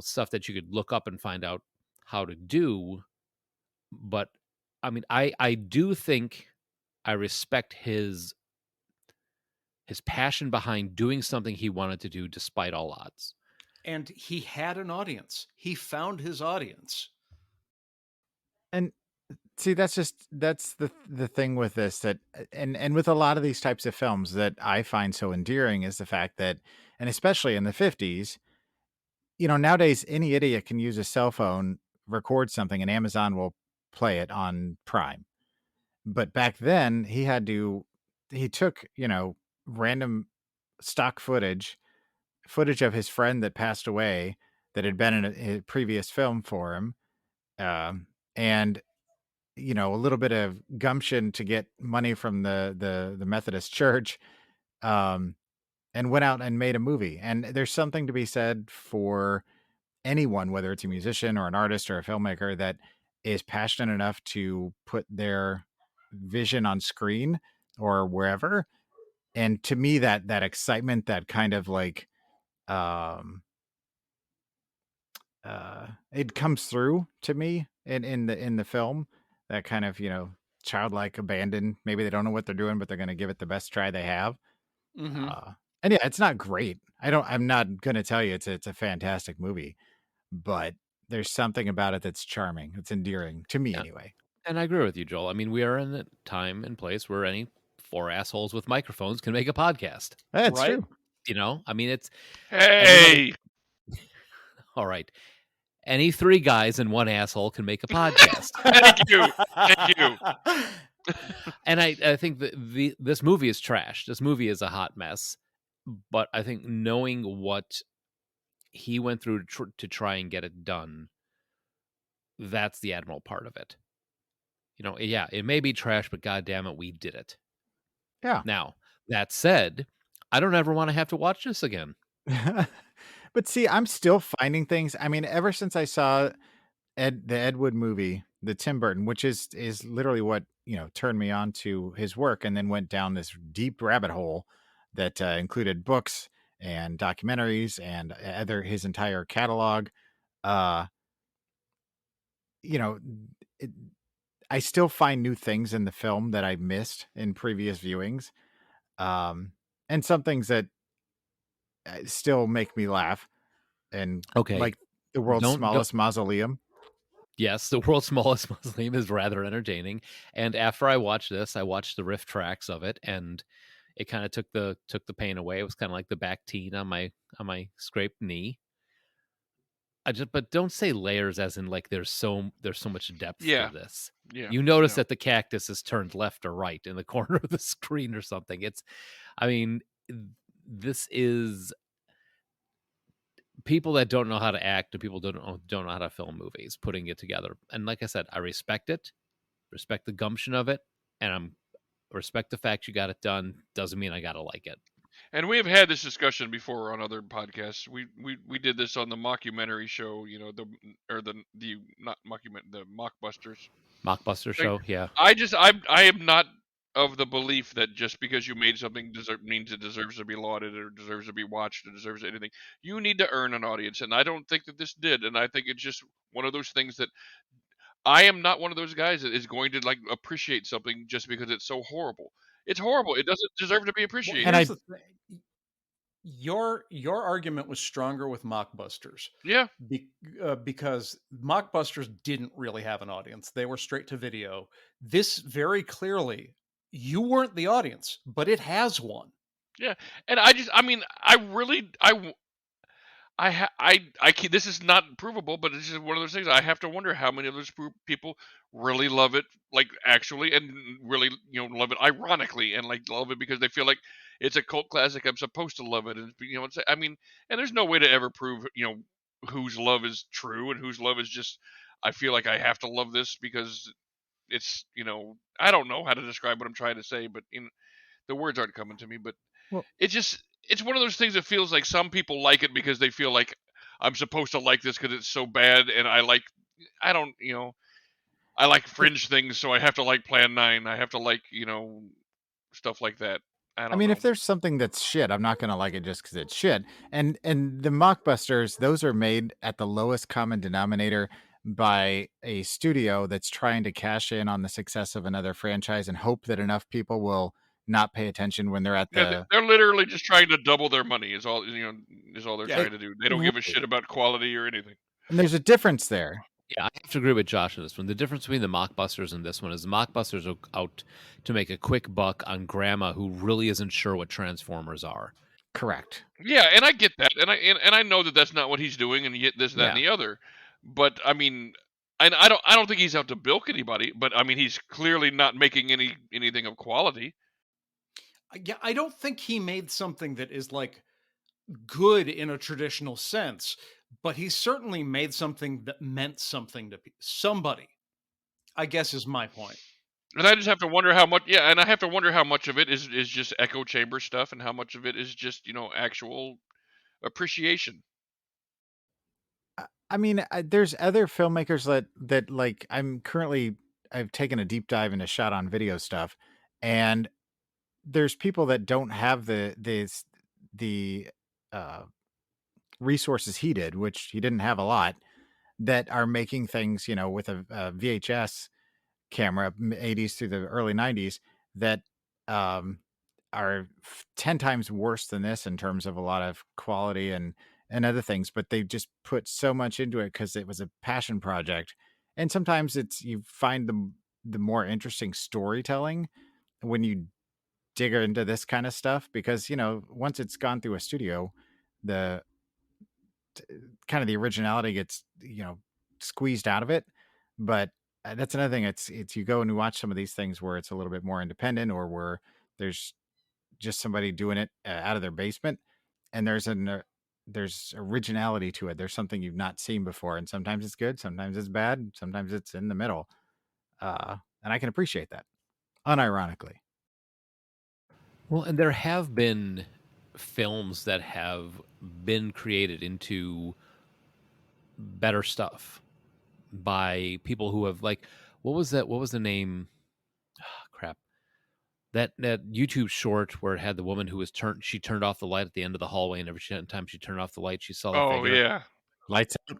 stuff that you could look up and find out how to do. But I mean, I do think I respect his passion behind doing something he wanted to do despite all odds. And he had an audience. He found his audience. And see, that's the thing with this, that and with a lot of these types of films that I find so endearing, is the fact that, and especially in the 50s, nowadays any idiot can use a cell phone, record something, and Amazon will play it on Prime. But back then he took, random stock footage of his friend that passed away that had been in a previous film for him. And a little bit of gumption to get money from the Methodist church. and went out and made a movie. And there's something to be said for anyone, whether it's a musician or an artist or a filmmaker, that is passionate enough to put their vision on screen or wherever. And to me, that excitement, that kind of like it comes through to me in the film, that kind of, childlike abandon. Maybe they don't know what they're doing, but they're going to give it the best try they have. Mm-hmm. And yeah, it's not great. I'm not going to tell you it's a fantastic movie, but there's something about it that's charming. It's endearing to me, Yeah. anyway. And I agree with you, Joel. I mean, we are in a time and place where any four assholes with microphones can make a podcast. That's Right? true. I mean, it's Hey, all right. Any three guys and one asshole can make a podcast. thank you. And I think that this movie is trash. This movie is a hot mess. But I think knowing what he went through to try and get it done, that's the admirable part of it. Yeah, it may be trash, but God damn it, we did it. Yeah. Now, that said, I don't ever want to have to watch this again. But see, I'm still finding things. I mean, ever since I saw the Ed Wood movie, the Tim Burton, which is literally what turned me on to his work, and then went down this deep rabbit hole that included books and documentaries and his entire catalog. I still find new things in the film that I missed in previous viewings, and some things that still make me laugh. And Okay, like the world's smallest mausoleum. Yes, the world's smallest mausoleum is rather entertaining. And after I watched this, I watched the riff tracks of it, and it kind of took the pain away. It was kind of like the back teen on my scraped knee. But don't say layers as in like there's so much depth to this. Yeah. You notice that the cactus is turned left or right in the corner of the screen or something. This is people that don't know how to act, and people don't know how to film movies, putting it together. And like I said, I respect it, respect the gumption of it, and I respect the fact you got it done. Doesn't mean I gotta like it. And we have had this discussion before on other podcasts. We did this on the mockumentary show, the Mockbuster show. Yeah. I am not of the belief that just because you made something means it deserves to be lauded or deserves to be watched or deserves anything. You need to earn an audience, and I don't think that this did. And I think it's just one of those things that I am not one of those guys that is going to like appreciate something just because it's so horrible. It's horrible. It doesn't deserve to be appreciated. And your argument was stronger with Mockbusters. Yeah. Because Mockbusters didn't really have an audience. They were straight to video. This very clearly, you weren't the audience, but it has one. Yeah. And this is not provable, but this is one of those things. I have to wonder how many of those people really love it, like actually, and really, love it ironically, and like love it because they feel like it's a cult classic. I'm supposed to love it, and and there's no way to ever prove, whose love is true and whose love is just. I feel like I have to love this because it's, I don't know how to describe what I'm trying to say, but the words aren't coming to me. But it's one of those things that feels like some people like it because they feel like I'm supposed to like this because it's so bad, and I like fringe things, so I have to like Plan 9. I have to like, stuff like that. I mean, if there's something that's shit, I'm not going to like it just because it's shit. And the mockbusters, those are made at the lowest common denominator by a studio that's trying to cash in on the success of another franchise and hope that enough people will not pay attention when they're at the. They're literally just trying to double their money. Is all they're trying to do. They don't give a shit about quality or anything. And there's a difference there. Yeah, I have to agree with Josh on this one. The difference between the Mockbusters and this one is the Mockbusters are out to make a quick buck on grandma who really isn't sure what Transformers are. Correct. Yeah, and I get that, and I know that that's not what he's doing, and yet this, that, and the other. But I mean, I don't think he's out to bilk anybody. But I mean, he's clearly not making anything of quality. Yeah, I don't think he made something that is like good in a traditional sense. But he certainly made something that meant something to somebody, I guess, is my point. And I just have to wonder how much. Yeah, and I have to wonder how much of it is just echo chamber stuff, and how much of it is just actual appreciation. I mean, there's other filmmakers that like I've taken a deep dive into shot on video stuff, and there's people that don't have the uh, resources he did, which he didn't have a lot, that are making things, with a VHS camera, 80s through the early 90s, that um, are 10 times worse than this in terms of a lot of quality and other things, but they just put so much into it because it was a passion project. And sometimes you find the more interesting storytelling when you dig into this kind of stuff, because once it's gone through a studio, the kind of the originality gets squeezed out of it. But that's another thing. It's you go and you watch some of these things where it's a little bit more independent, or where there's just somebody doing it out of their basement, and there's originality to it. There's something you've not seen before, and sometimes it's good, sometimes it's bad, sometimes it's in the middle, and I can appreciate that, unironically. Well, and there have been films that have been created into better stuff by people who have, like, what was the name? Crap. That YouTube short where it had the woman who was she turned off the light at the end of the hallway, and every time she turned off the light, she saw the Oh figure. yeah, Lights Out.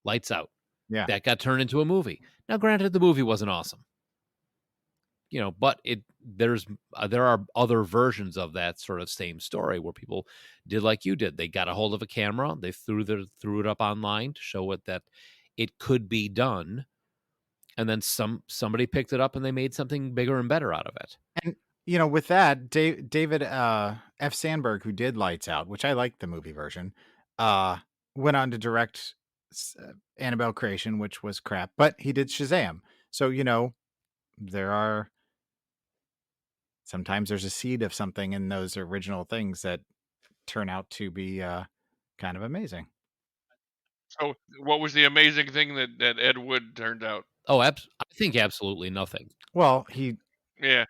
Lights Out. Yeah. That got turned into a movie. Now, granted, the movie wasn't awesome, but there are other versions of that sort of same story where people did like you did. They got a hold of a camera, they threw it up online to show that it could be done, and then somebody picked it up and they made something bigger and better out of it. And with that, David F. Sandberg, who did Lights Out, which I liked the movie version, went on to direct Annabelle Creation, which was crap, but he did Shazam. So sometimes there's a seed of something in those original things that turn out to be kind of amazing. So, what was the amazing thing that Ed Wood turned out? Oh, I think absolutely nothing. Well, he Yeah,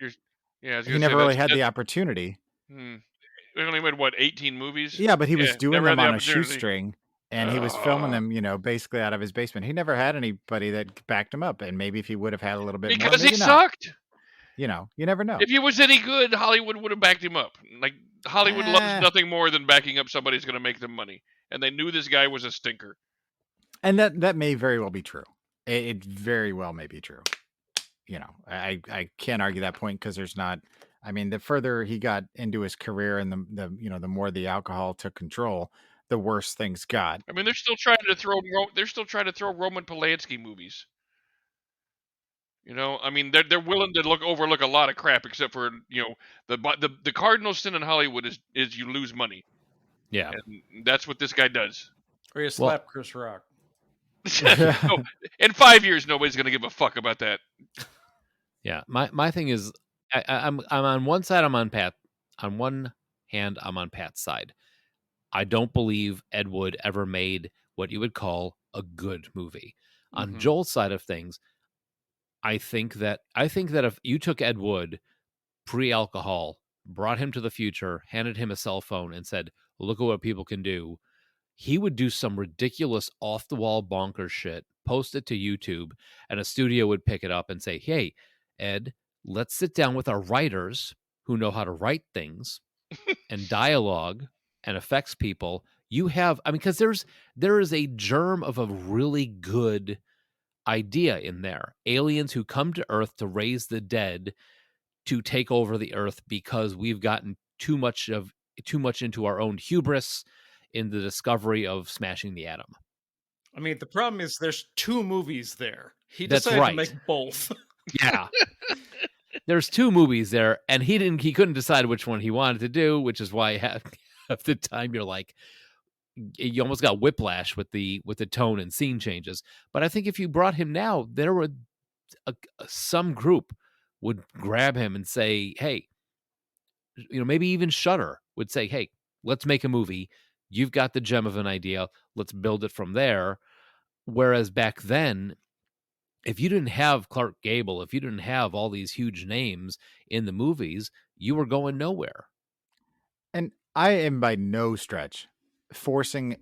I was he gonna never say really had the opportunity. We only made 18 movies. Yeah, but he was doing never had them the on a opportunity. shoestring, and he was filming them, basically out of his basement. He never had anybody that backed him up, and maybe if he would have had a little bit more, Because he maybe not. sucked. You never know. If he was any good, Hollywood would have backed him up. Like, Hollywood loves nothing more than backing up somebody who's going to make them money, and they knew this guy was a stinker. And that may very well be true. It very well may be true. I can't argue that point, because there's not. I mean, the further he got into his career, and the more the alcohol took control, the worse things got. I mean, they're still trying to throw Roman Polanski movies. I mean, they're willing to overlook a lot of crap, except for the cardinal sin in Hollywood is you lose money. Yeah, and that's what this guy does. Or you slap Chris Rock. No, in 5 years, nobody's going to give a fuck about that. Yeah, my thing is, I'm on one side. I'm on Pat. On one hand, I'm on Pat's side. I don't believe Ed Wood ever made what you would call a good movie. On Joel's side of things, I think that if you took Ed Wood pre-alcohol, brought him to the future, handed him a cell phone, and said, "Look at what people can do," he would do some ridiculous off-the-wall bonkers shit, post it to YouTube, and a studio would pick it up and say, "Hey, Ed, let's sit down with our writers who know how to write things and dialogue and affects people. Because there is a germ of a really good idea in there. Aliens who come to Earth to raise the dead, to take over the Earth because we've gotten too much into our own hubris in the discovery of smashing the atom." I mean, the problem is there's 2 movies there. He That's decided right. to make both. Yeah. There's 2 movies there, and he couldn't decide which one he wanted to do, which is why half the time you're like, you almost got whiplash with the tone and scene changes. But I think if you brought him now, there would some group would grab him and say, "Hey," maybe even Shudder would say, "Hey, let's make a movie. You've got the gem of an idea. Let's build it from there." Whereas back then, if you didn't have Clark Gable, if you didn't have all these huge names in the movies, you were going nowhere. And I am by no stretch forcing,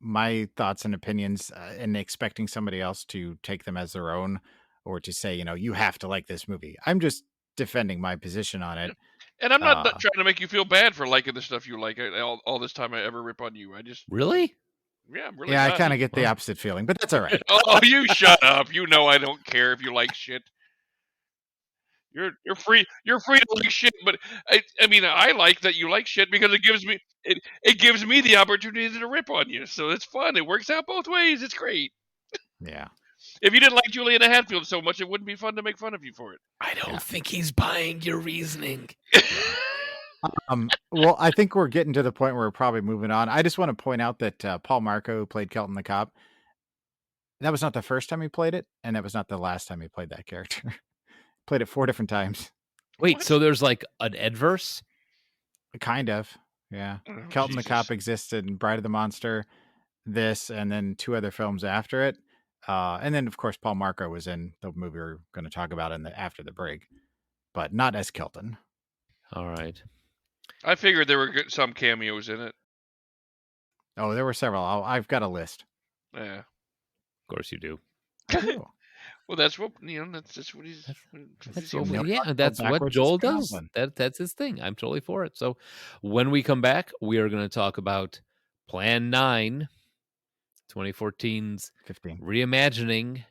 my thoughts and opinions and expecting somebody else to take them as their own or to say, you have to like this movie. I'm just defending my position on it. And I'm not trying to make you feel bad for liking the stuff you like. All this time I ever rip on you. I just Really? Yeah, I'm really Yeah, I not. kind of get the opposite feeling, but that's all right. Oh, you shut up. You know I don't care if you like shit. You're free. You're free to like shit, but I mean I like that you like shit because it gives me the opportunity to rip on you. So it's fun. It works out both ways. It's great. Yeah. If you didn't like Juliana Hatfield so much, it wouldn't be fun to make fun of you for it. I don't think he's buying your reasoning. Well, I think we're getting to the point where we're probably moving on. I just want to point out that Paul Marco played Kelton the cop. That was not the first time he played it, and that was not the last time he played that character. Played it 4 different times. Wait, What? so there's like an Edverse? Kind of, yeah. Oh, Kelton the Jesus. cop existed in Bride of the Monster, this, and then 2 other films after it. And then, of course, Paul Marco was in the movie we're going to talk about after the break, but not as Kelton. All right. I figured there were some cameos in it. Oh, there were several. I've got a list. Yeah. Of course you do. I do. Well, that's what that's what he's. That's what we what, are yeah, talking that's about what backwards Joel as does. Goblin. That's his thing. I'm totally for it. So when we come back, we are going to talk about Plan 9, 2014's 15. reimagining.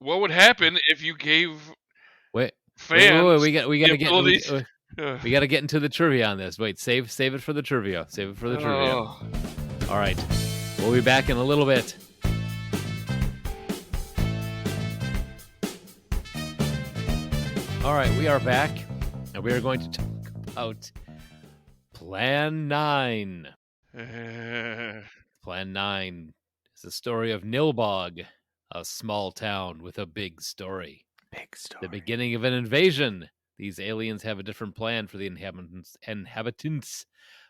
What would happen if you gave Wait, fans we got to the get abilities? we got to get into the trivia on this. Wait, save it for the trivia. Save it for the trivia. Oh. All right, we'll be back in a little bit. All right, we are back, and we are going to talk about Plan 9. Plan 9 is the story of Nilbog, a small town with a big story. Big story. The beginning of an invasion. These aliens have a different plan for the inhabitants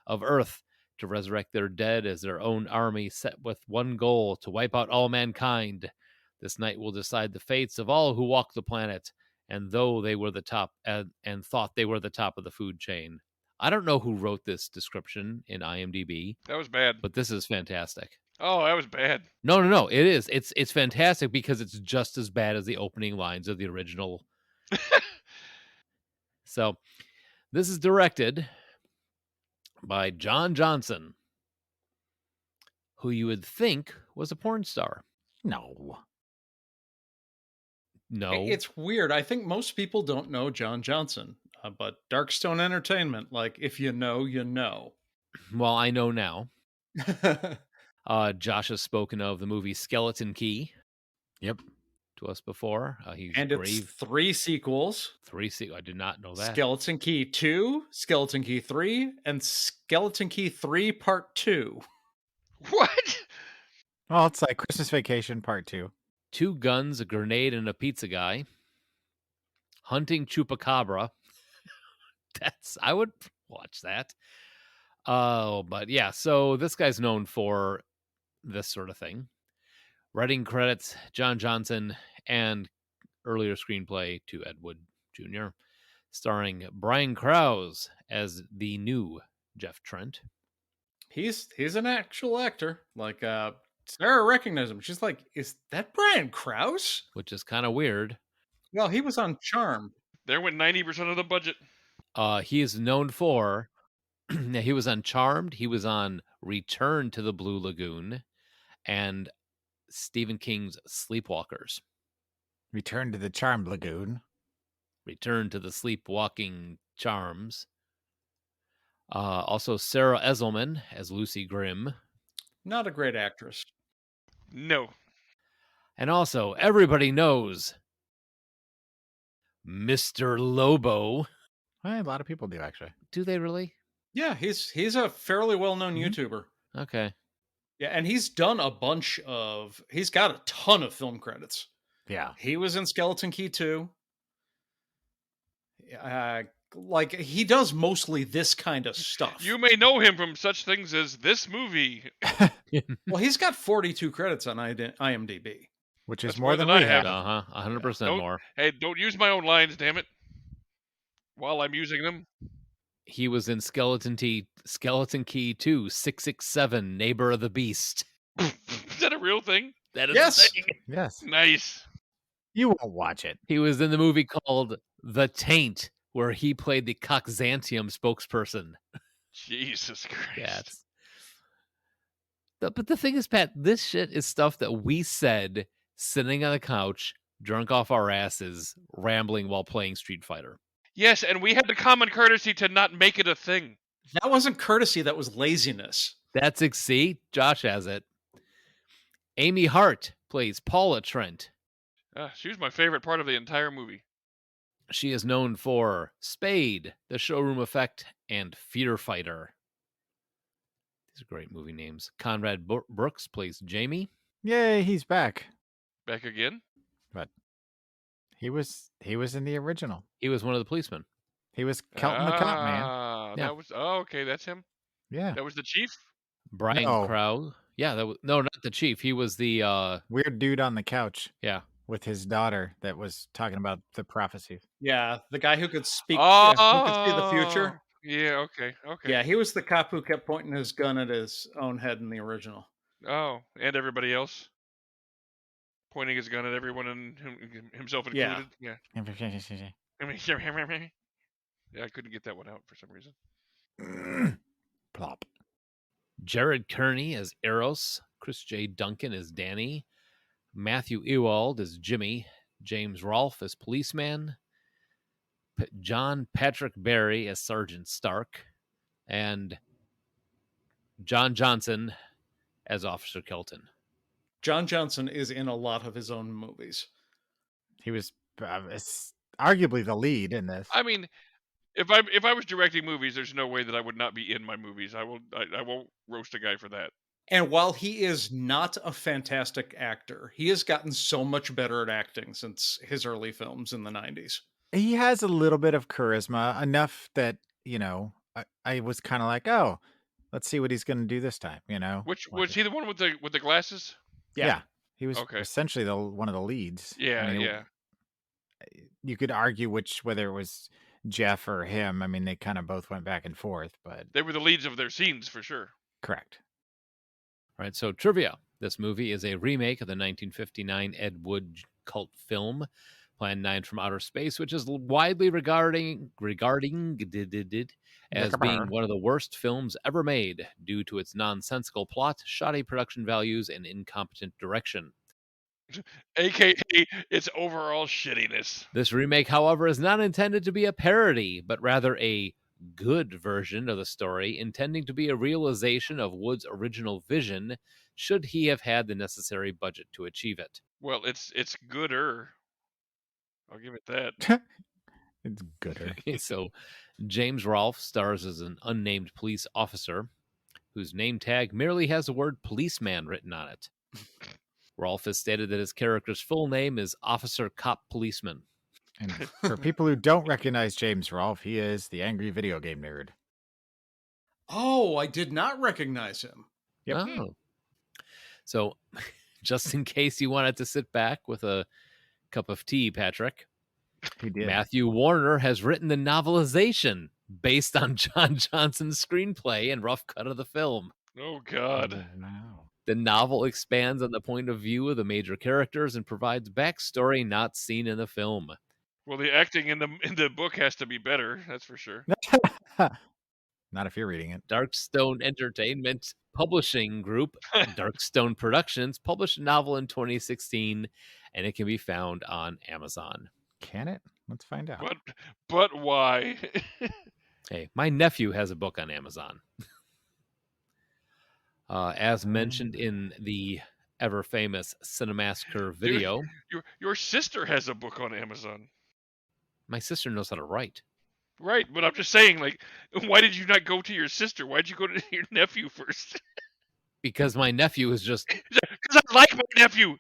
of Earth to resurrect their dead as their own army, set with one goal: to wipe out all mankind. This night will decide the fates of all who walk the planet. And though they were the top and thought they were the top of the food chain. I don't know who wrote this description in IMDb. That was bad. But this is fantastic. Oh, that was bad. No. It is. It's fantastic because it's just as bad as the opening lines of the original. So, this is directed by John Johnson, who you would think was a porn star. No. It's weird. I think most people don't know John Johnson, but Darkstone Entertainment, like, if you know, you know. Well, I know now. Josh has spoken of the movie Skeleton Key. Yep. To us before. It's 3 sequels. 3 sequels. I did not know that. Skeleton Key 2, Skeleton Key 3, and Skeleton Key 3 Part 2. What? Well, it's like Christmas Vacation Part 2. 2 guns, a grenade, and a pizza guy. Hunting Chupacabra. I would watch that. Oh, but yeah, so this guy's known for this sort of thing. Writing credits, John Johnson, and earlier screenplay to Ed Wood Jr., starring Brian Krause as the new Jeff Trent. He's an actual actor. Like, Sarah recognized him. She's like, is that Brian Krause? Which is kind of weird. Well, he was on Charmed. There went 90% of the budget. He is known for... he was on Charmed. He was on Return to the Blue Lagoon and Stephen King's Sleepwalkers. Return to the Charmed Lagoon. Return to the Sleepwalking Charms. Also, Sarah Esselman as Lucy Grimm. Not a great actress. No. And also, everybody knows Mr. Lobo. Well, a lot of people do, actually. Do they really? Yeah, he's a fairly well-known YouTuber. Okay. Yeah, and he's done he's got a ton of film credits. Yeah. He was in Skeleton Key 2. Like, he does mostly this kind of stuff. You may know him from such things as this movie. Well, he's got 42 credits on IMDb. which is That's more than I we have. Uh-huh. 100% Don't, more. hey, don't use my own lines, damn it. While I'm using them. He was in Skeleton Key 2, 667, Neighbor of the Beast. Is that a real thing? That is Yes. a thing. Yes. Nice. You won't watch it. He was in the movie called The Taint, where he played the Coxantium spokesperson. Jesus Christ. Yeah, but the thing is, Pat, this shit is stuff that we said sitting on the couch, drunk off our asses, rambling while playing Street Fighter. Yes, and we had the common courtesy to not make it a thing. That wasn't courtesy, that was laziness. That's see, Josh has it. Amy Hart plays Paula Trent. She was my favorite part of the entire movie. She is known for Spade, The Showroom Effect, and Fear Fighter. These are great movie names. Conrad Brooks plays Jamie. Yay, he's back. Back again? But he was in the original. He was one of the policemen. He was Kelton the cop, man. Yeah. That was okay, that's him. Yeah. That was the chief? Brian No. Crow. Yeah, that was not the chief. He was the Weird dude on the couch. Yeah. With his daughter that was talking about the prophecy. Yeah, the guy who could speak, Oh, who could see the future. Yeah, okay. Yeah, he was the cop who kept pointing his gun at his own head in the original. Oh, and everybody else? Pointing his gun at everyone and himself included? Yeah. Yeah, I couldn't get that one out for some reason. Plop. Jared Kearney as Eros. Chris J. Duncan as Danny. Matthew Ewald as Jimmy. James Rolfe as Policeman. John Patrick Barry as Sergeant Stark. And John Johnson as Officer Kelton. John Johnson is in a lot of his own movies. He was arguably the lead in this. I mean, if I was directing movies, there's no way that I would not be in my movies. I won't roast a guy for that. And while he is not a fantastic actor, he has gotten so much better at acting since his early films in the 90s. He has a little bit of charisma, enough that, I was kind of like, oh, let's see what he's going to do this time, Which was he the one with the glasses? Yeah. He was Okay. essentially one of the leads. Yeah, I mean, yeah. You could argue whether it was Jeff or him. I mean, they kind of both went back and forth, but They were the leads of their scenes for sure. correct. All right, so trivia. This movie is a remake of the 1959 Ed Wood cult film Plan 9 from Outer Space, which is widely regarding as being one of the worst films ever made due to its nonsensical plot, shoddy production values, and incompetent direction. AKA its overall shittiness. This remake, however, is not intended to be a parody, but rather a good version of the story, intending to be a realization of Wood's original vision, should he have had the necessary budget to achieve it. Well, it's gooder. I'll give it that. It's gooder. Okay, so James Rolfe stars as an unnamed police officer whose name tag merely has the word policeman written on it. Rolfe has stated that his character's full name is Officer Cop Policeman. And for people who don't recognize James Rolfe, he is the angry video game nerd. Oh, I did not recognize him. Yep. Oh. So, just in case you wanted to sit back with a cup of tea, Patrick, He did. Matthew Warner has written the novelization based on John Johnson's screenplay and rough cut of the film. Oh, God. Wow. The novel expands on the point of view of the major characters and provides backstory not seen in the film. Well, the acting in the book has to be better, that's for sure. Not if you're reading it. Darkstone Entertainment Publishing Group, Darkstone Productions, published a novel in 2016, and it can be found on Amazon. Can it? Let's find out. But why? Hey, my nephew has a book on Amazon. As mentioned in the ever famous Cinemassacre video. Dude, your sister has a book on Amazon. My sister knows how to write. Right, but I'm just saying, like, why did you not go to your sister? Why'd you go to your nephew first? Because my nephew is just... Because I like my nephew.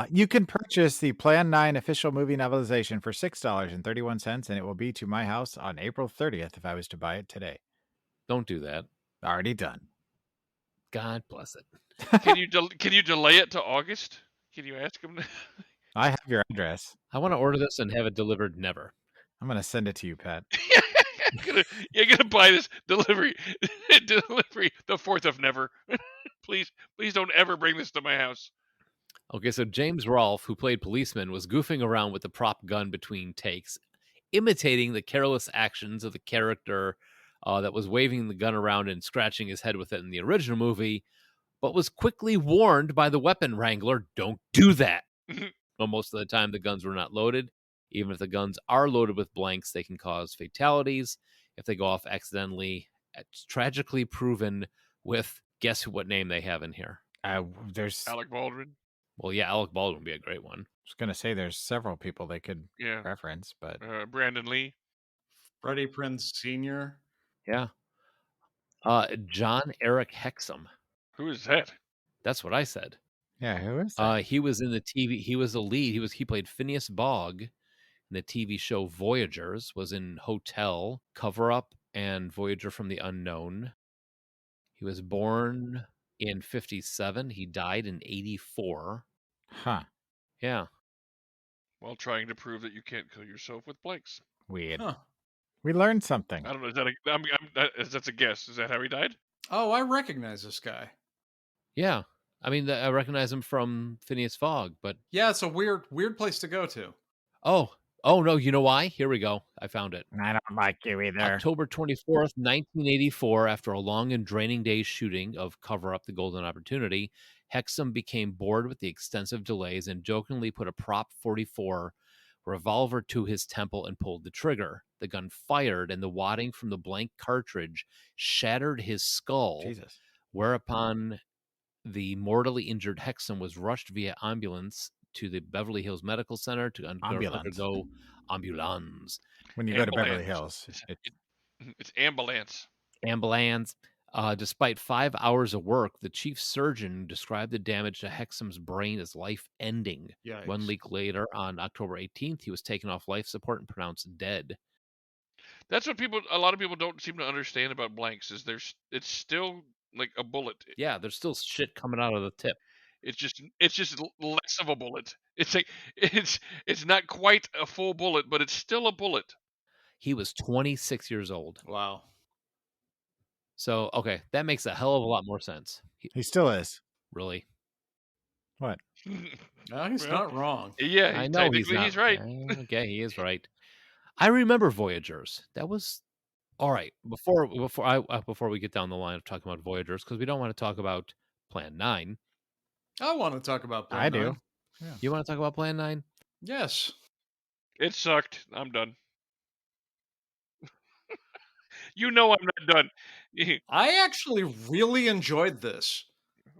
You can purchase the Plan 9 official movie novelization for $6.31, and it will be to my house on April 30th if I was to buy it today. Don't do that. Already done. God bless it. Can you delay it to August? Can you ask him? I have your address. I want to order this and have it delivered never. I'm gonna send it to you, Pat. You're gonna buy this delivery the 4th of never. Please don't ever bring this to my house. Okay, so James Rolfe, who played policeman, was goofing around with the prop gun between takes, imitating the careless actions of the character that was waving the gun around and scratching his head with it in the original movie, but was quickly warned by the weapon wrangler, don't do that. Well, most of the time, the guns were not loaded. Even if the guns are loaded with blanks, they can cause fatalities if they go off accidentally. It's tragically proven with, guess what name they have in here? There's. Alec Baldwin. Well, yeah, Alec Baldwin would be a great one. I was gonna say there's several people they could reference, but Brandon Lee. Freddie Prinze Sr. Yeah. John Eric Hexum. Who is that? That's what I said. Yeah, who is that? He was in the TV. He was the lead. He played Phineas Bogg in the TV show Voyagers. Was in Hotel, Cover Up, and Voyager from the Unknown. He was born in 1957. He died in 1984. Huh. Yeah. While trying to prove that you can't kill yourself with blanks. Weird. Huh. We learned something. I don't know. Is that that's a guess? Is that how he died? Oh, I recognize this guy. Yeah. I mean, I recognize him from Phineas Fogg, but yeah, it's a weird place to go to. Oh no, you know why? Here we go. I found it. I don't like you either. October 24th, 1984, after a long and draining day's shooting of Cover Up the Golden Opportunity, Hexum became bored with the extensive delays and jokingly put a Prop 44 revolver to his temple and pulled the trigger. The gun fired, and the wadding from the blank cartridge shattered his skull. Jesus. Whereupon the mortally injured Hexum was rushed via ambulance to the Beverly Hills Medical Center to undergo ambulance. When you go to Beverly Hills, it's ambulance. Ambulance. Despite 5 hours of work, the chief surgeon described the damage to Hexum's brain as life-ending. Yikes. 1 week later, on October 18th, he was taken off life support and pronounced dead. That's what a lot of people don't seem to understand about blanks. It's still like a bullet. Yeah, there's still shit coming out of the tip. It's just less of a bullet. It's like it's not quite a full bullet, but it's still a bullet. He was 26 years old. Wow. So, okay, that makes a hell of a lot more sense. He still is. Really? What? No, he's not wrong. Yeah, I know he's right. Okay, he is right. I remember Voyagers. That was all right. Before we get down the line of talking about Voyagers, because we don't want to talk about Plan 9. I want to talk about Plan 9. I do. Yeah. You want to talk about Plan 9? Yes. It sucked. I'm done. You know I'm not done. I actually really enjoyed this.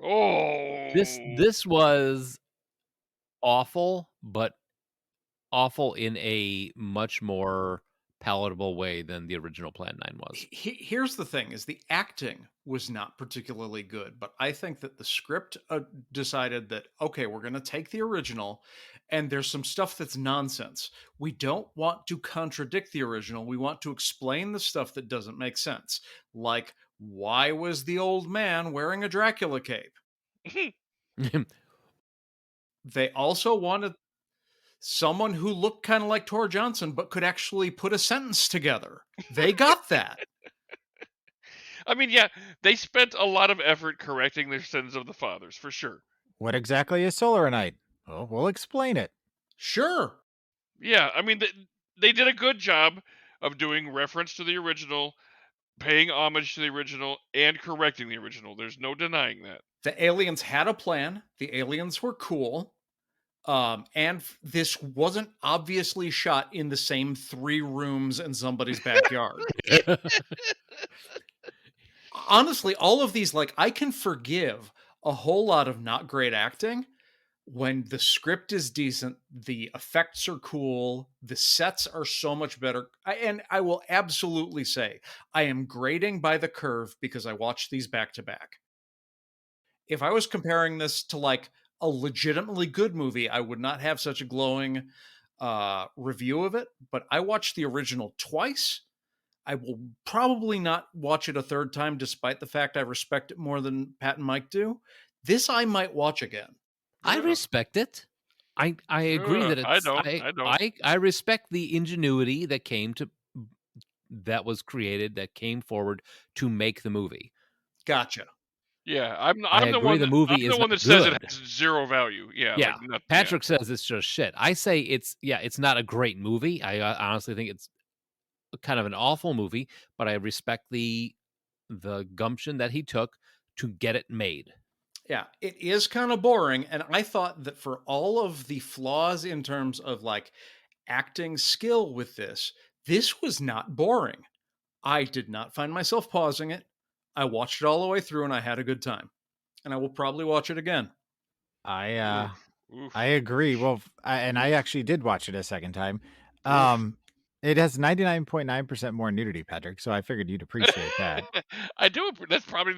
Oh. This was awful, but awful in a much more palatable way than the original Plan 9 was. Here's the thing, is the acting was not particularly good, but I think that the script decided that, okay, we're going to take the original and there's some stuff that's nonsense. We don't want to contradict the original. We want to explain the stuff that doesn't make sense. Like, why was the old man wearing a Dracula cape? They also wanted someone who looked kind of like Tor Johnson, but could actually put a sentence together. They got that. I mean, yeah, they spent a lot of effort correcting their sins of the fathers, for sure. What exactly is Solaranite? Oh, we'll explain it. Sure. Yeah, I mean, they did a good job of doing reference to the original, paying homage to the original, and correcting the original. There's no denying that. The aliens had a plan. The aliens were cool. And this wasn't obviously shot in the same 3 rooms in somebody's backyard. Honestly, all of these, like, I can forgive a whole lot of not great acting when the script is decent, the effects are cool, the sets are so much better. And I will absolutely say I am grading by the curve because I watched these back to back. If I was comparing this to like a legitimately good movie, I would not have such a glowing review of it, but I watched the original twice. I will probably not watch it a third time, despite the fact I respect it more than Pat and Mike do. This I might watch again. I respect it. I agree that I it's don't. I don't. I respect the ingenuity that came forward to make the movie. Gotcha. Yeah, I I'm the agree one the that movie is that not says it good. has zero value. Yeah, Yeah. like not, yeah. Patrick says it's just shit. I say it's not a great movie. I honestly think it's kind of an awful movie, but I respect the gumption that he took to get it made. Yeah, it is kind of boring. And I thought that for all of the flaws in terms of like acting skill with this was not boring. I did not find myself pausing it. I watched it all the way through and I had a good time. And I will probably watch it again. I Oof. I agree. Well, and I actually did watch it a second time. It has 99.9% more nudity, Patrick. So I figured you'd appreciate that. I do. That's probably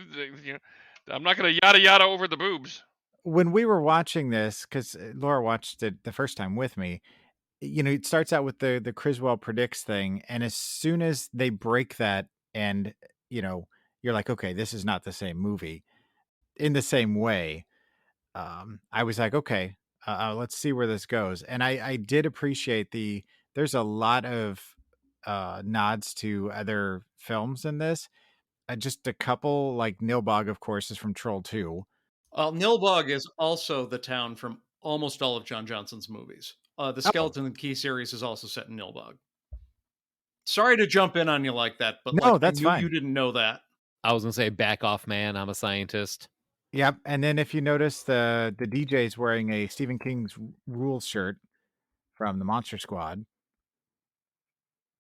I'm not going to yada yada over the boobs. When we were watching this, because Laura watched it the first time with me, it starts out with the Criswell predicts thing, and as soon as they break that, and you're like, okay, this is not the same movie in the same way. I was like, okay, let's see where this goes. And I did appreciate there's a lot of nods to other films in this. Just a couple, like Nilbog, of course, is from Troll 2. Nilbog is also the town from almost all of John Johnson's movies. The Skeleton Key series is also set in Nilbog. Sorry to jump in on you like that, but No, like, that's I knew fine. you didn't know that. I was gonna say, back off, man. I'm a scientist. Yep. And then if you notice, the DJ's wearing a Stephen King's Rules shirt from the Monster Squad.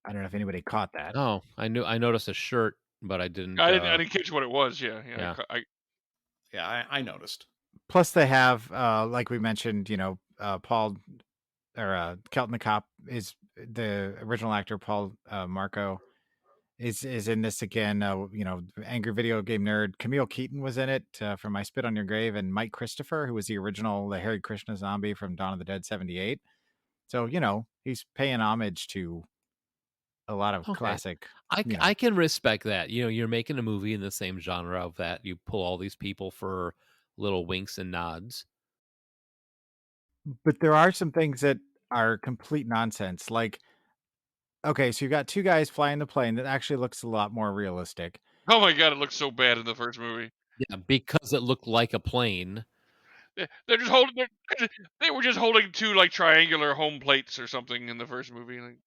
I don't know if anybody caught that. Oh, I noticed a shirt, but I didn't. I didn't catch what it was. Yeah. Yeah, I noticed. Plus, they have, like we mentioned, Paul or Kelton the Cop is the original actor. Paul Marco is in this again. Angry Video Game Nerd. Camille Keaton was in it from I Spit on Your Grave, and Mike Christopher, who was the Hare Krishna zombie from Dawn of the Dead '78. So he's paying homage to a lot of classic. I can respect that. You're making a movie in the same genre of that. You pull all these people for little winks and nods. But there are some things that are complete nonsense. Like, okay, so you've got two guys flying the plane that actually looks a lot more realistic. Oh my god, it looks so bad in the first movie. Yeah, because it looked like a plane. They're just holding. They were just holding two like triangular home plates or something in the first movie. Like,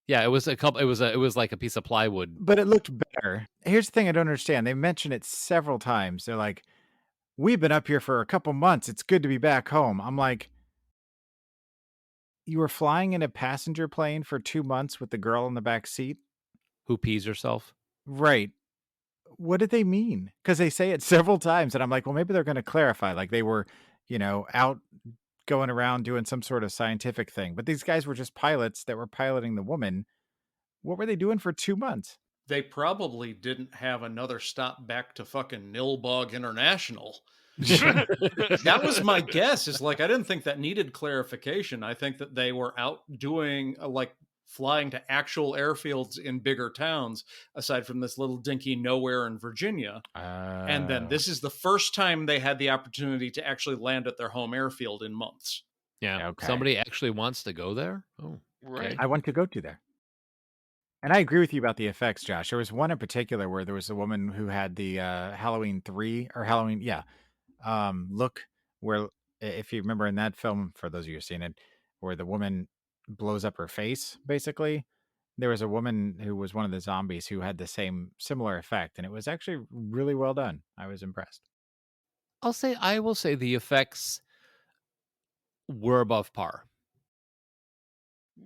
yeah, it was a couple. It was like a piece of plywood. But it looked better. Here's the thing I don't understand. They mention it several times. They're like, "We've been up here for a couple months. It's good to be back home." I'm like, you were flying in a passenger plane for 2 months with the girl in the back seat? Who pees herself? Right. What did they mean? Because they say it several times, and I'm like, well, maybe they're going to clarify. Like they were, out going around doing some sort of scientific thing. But these guys were just pilots that were piloting the woman. What were they doing for 2 months? They probably didn't have another stop back to fucking Nilbog International. That was my guess. Is like, I didn't think that needed clarification. I think that they were out doing like flying to actual airfields in bigger towns, aside from this little dinky nowhere in Virginia. And then this is the first time they had the opportunity to actually land at their home airfield in months. Yeah. Okay. Somebody actually wants to go there. Oh, right. I want to go to there. And I agree with you about the effects, Josh. There was one in particular where there was a woman who had the Halloween 3 or Halloween, look, where if you remember in that film, for those of you who've seen it, where the woman blows up her face, basically, there was a woman who was one of the zombies who had the similar effect, and it was actually really well done. I was impressed. I will say the effects were above par.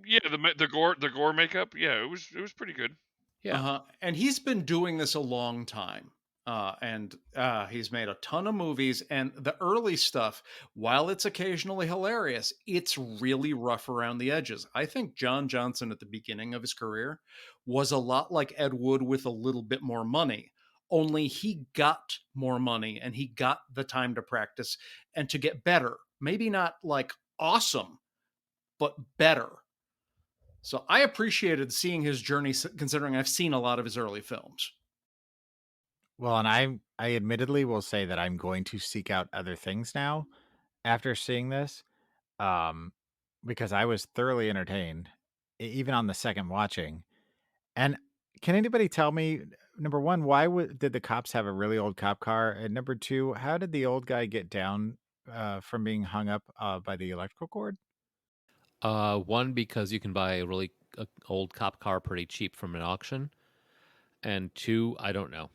Yeah, the gore makeup. Yeah, it was pretty good. Yeah. And he's been doing this a long time. And he's made a ton of movies, and the early stuff, while it's occasionally hilarious, it's really rough around the edges. I think John Johnson at the beginning of his career was a lot like Ed Wood with a little bit more money, only he got more money and he got the time to practice and to get better. Maybe not like awesome, but better. So I appreciated seeing his journey, considering I've seen a lot of his early films. Well, and I admittedly will say that I'm going to seek out other things now after seeing this, um, because I was thoroughly entertained, even on the second watching. And can anybody tell me, number one, why did the cops have a really old cop car? And number two, how did the old guy get down from being hung up by the electrical cord? One, because you can buy a really old cop car pretty cheap from an auction, and two, I don't know.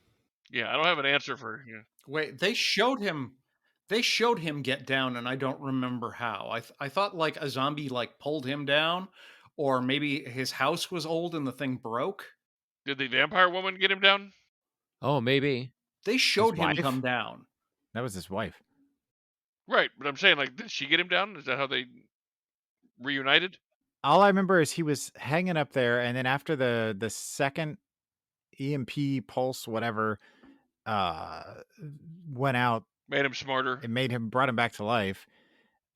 Yeah, I don't have an answer for. Yeah. Wait, they showed him. They showed him get down, and I don't remember how. I thought like a zombie like pulled him down, or maybe his house was old and the thing broke. Did the vampire woman get him down? Oh, maybe. They showed him wife? come down. That was his wife. Right, but I'm saying, like, did she get him down? Is that how they reunited? All I remember is he was hanging up there, and then after the second EMP pulse, whatever, uh, went out, Made him smarter. it brought him back to life.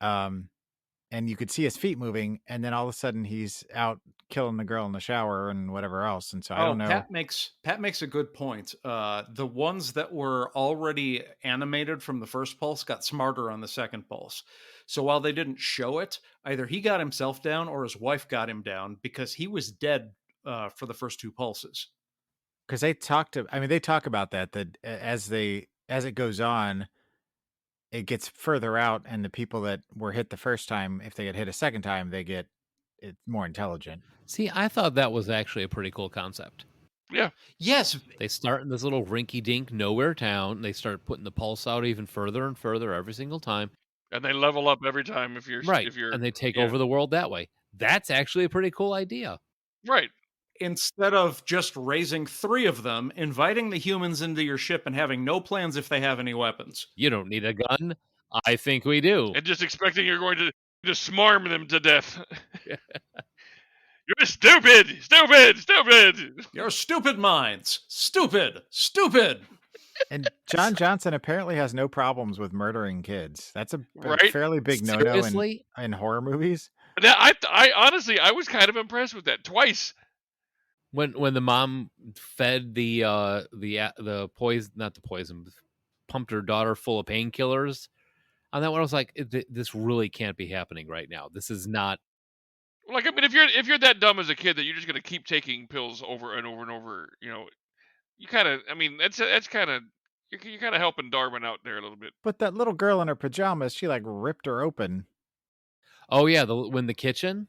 And you could see his feet moving, and then all of a sudden he's out killing the girl in the shower and whatever else. And so I don't know. Pat makes a good point. The ones that were already animated from the first pulse got smarter on the second pulse. So while they didn't show it, either he got himself down or his wife got him down because he was dead for the first two pulses. Because they talk about that as it goes on, it gets further out, and the people that were hit the first time, if they get hit a second time, they get more intelligent. See, I thought that was actually a pretty cool concept. Yeah. Yes. They start in this little rinky-dink nowhere town. They start putting the pulse out even further and further every single time. And they level up every time if you're right. If you're, and they take over the world that way. That's actually a pretty cool idea. Right. Instead of just raising 3 of them, inviting the humans into your ship and having no plans if they have any weapons. You don't need a gun. I think we do. And just expecting you're going to smarm them to death. You're stupid! Stupid! Stupid! Your stupid minds! Stupid! Stupid! And John Johnson apparently has no problems with murdering kids. That's a Right? fairly big no-no in horror movies. I honestly, I was kind of impressed with that twice. When the mom fed the poison, not the poison, pumped her daughter full of painkillers, on that one I was like, this really can't be happening right now. This is not. Like, I mean, if you're that dumb as a kid that you're just gonna keep taking pills over and over and over, you know, you kind of, I mean, that's kind of, you're kind of helping Darwin out there a little bit. But that little girl in her pajamas, she like ripped her open. Oh yeah, when the kitchen.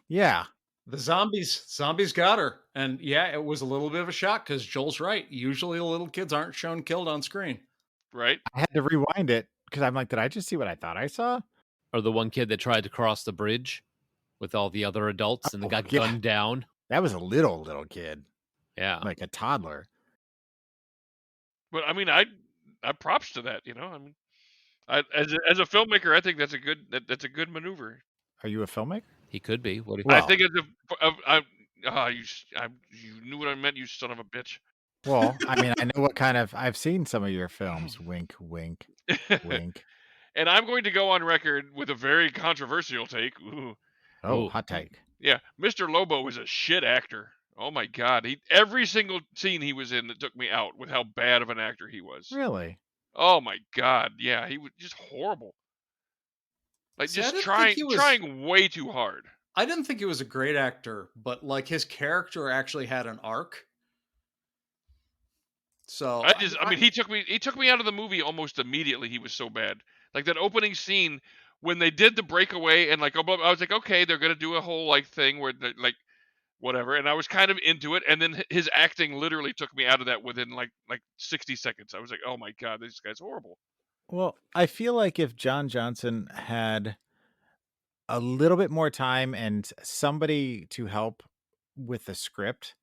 Yeah. The zombies got her. And yeah, it was a little bit of a shock because Joel's right. Usually the little kids aren't shown killed on screen. Right. I had to rewind it because I'm like, did I just see what I thought I saw? Or the one kid that tried to cross the bridge with all the other adults and they got gunned down. That was a little kid. Yeah. Like a toddler. But I mean, I props to that, you know. I mean, as a filmmaker, I think that's a good maneuver. Are you a filmmaker? He could be. What do you I think you knew what I meant, you son of a bitch. Well, I mean, I know I've seen some of your films. Wink, wink, wink. And I'm going to go on record with a very controversial take. Ooh. Oh, hot take. Yeah, Mr. Lobo was a shit actor. Oh my god, every single scene he was in that took me out with how bad of an actor he was. Really? Oh my god, yeah, he was just horrible. Like, just trying way too hard. I didn't think he was a great actor, but like his character actually had an arc. So I mean, he took me out of the movie almost immediately. He was so bad. Like that opening scene when they did the breakaway, and like I was like, okay, they're gonna do a whole like thing where like whatever, and I was kind of into it, and then his acting literally took me out of that within like 60 seconds. I was like, oh my god, this guy's horrible. Well, I feel like if John Johnson had a little bit more time and somebody to help with the script,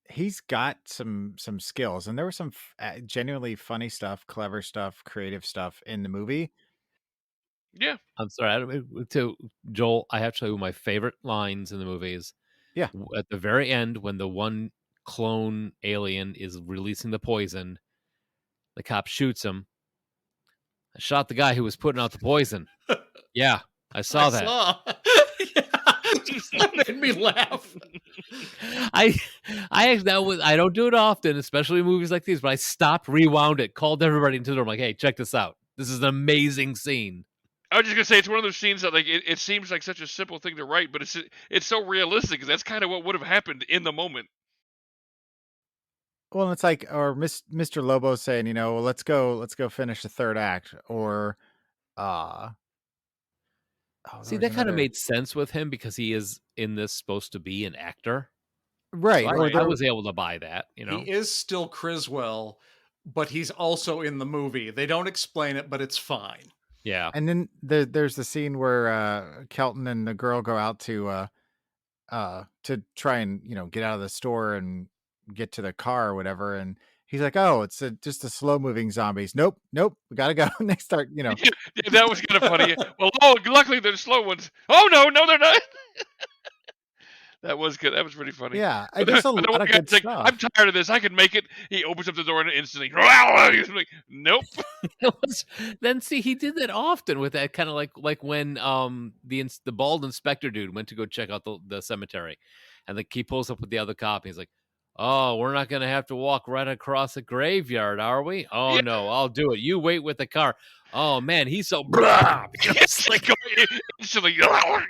he's got some skills, and there was some genuinely funny stuff, clever stuff, creative stuff in the movie. Yeah. I'm sorry. To Joel, I have to tell you my favorite lines in the movie is at the very end when the one clone alien is releasing the poison, the cop shoots him. I shot the guy who was putting out the poison. Yeah, I saw that. That made me laugh. I don't do it often, especially in movies like these, but I stopped, rewound it, called everybody into the room, like, hey, check this out. This is an amazing scene. I was just gonna say it's one of those scenes that like it seems like such a simple thing to write, but it's so realistic because that's kind of what would have happened in the moment. Well, it's like, or Mr. Lobo saying, well, let's go finish the third act, or uh there See, was that kind of another, made sense with him because he is in this supposed to be an actor. So right, I, or Right. I there, was able to buy that, He is still Criswell, but he's also in the movie. They don't explain it, but it's fine. Yeah. and then there's the scene where Kelton and the girl go out to try and get out of the store and get to the car or whatever, and he's like, oh, it's just a slow moving zombies. Nope, we gotta go. And they start Yeah, that was kind of funny. Well, luckily they're slow ones. Oh no, they're not. That was good. That was pretty funny. yeah, But just a the lot one of guy's good like, I'm stuff. tired of this. I can make it. He opens up the door and instantly, he's like, nope. Then see, he did that often with that kind of like when the bald inspector dude went to go check out the cemetery, and he pulls up with the other cop. And he's like, "Oh, we're not gonna have to walk right across a graveyard, are we? Oh Yeah. no, I'll do it. You wait with the car. Oh man, he's so blah." It's like instantly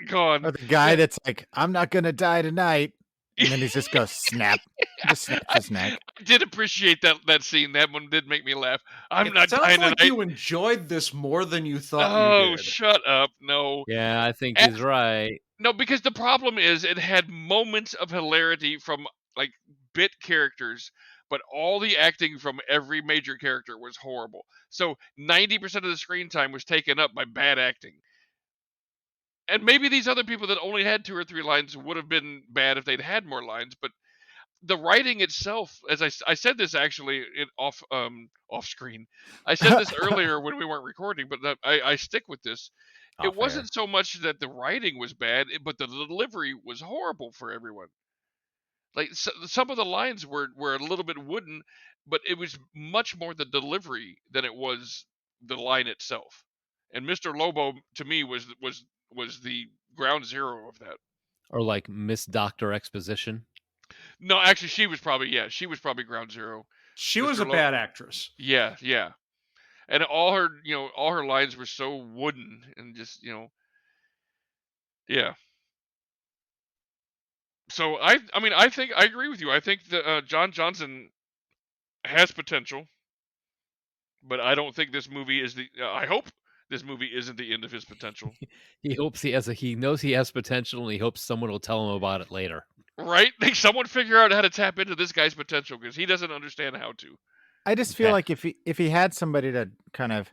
gone. Or the guy that's like, I'm not gonna die tonight, and then he just goes snap, just snaps his neck. I did appreciate that scene. That one did make me laugh. I'm It not sounds dying like tonight. you enjoyed this more than you thought you Oh, did. shut up. No. Yeah, I think he's right. No, because the problem is it had moments of hilarity from like bit characters, but all the acting from every major character was horrible. So 90% of the screen time was taken up by bad acting. And maybe these other people that only had 2 or 3 lines would have been bad if they'd had more lines, but the writing itself, as I said this actually off screen. I said this earlier when we weren't recording, but I stick with this. It Off air. wasn't so much that the writing was bad, but the delivery was horrible for everyone. Like some of the lines were a little bit wooden, but it was much more the delivery than it was the line itself. And Mr. Lobo to me was the ground zero of that. Or like Miss Doctor Exposition. No, actually, she was probably ground zero. She was Mr. a bad actress. Yeah, and all her lines were so wooden and just yeah. So I mean I think I agree with you. I think that John Johnson has potential, but I don't think this movie is the. I hope this movie isn't the end of his potential. He hopes he knows he has potential, and he hopes someone will tell him about it later. Right? Like someone figure out how to tap into this guy's potential because he doesn't understand how to. I just feel Yeah. like if he had somebody to kind of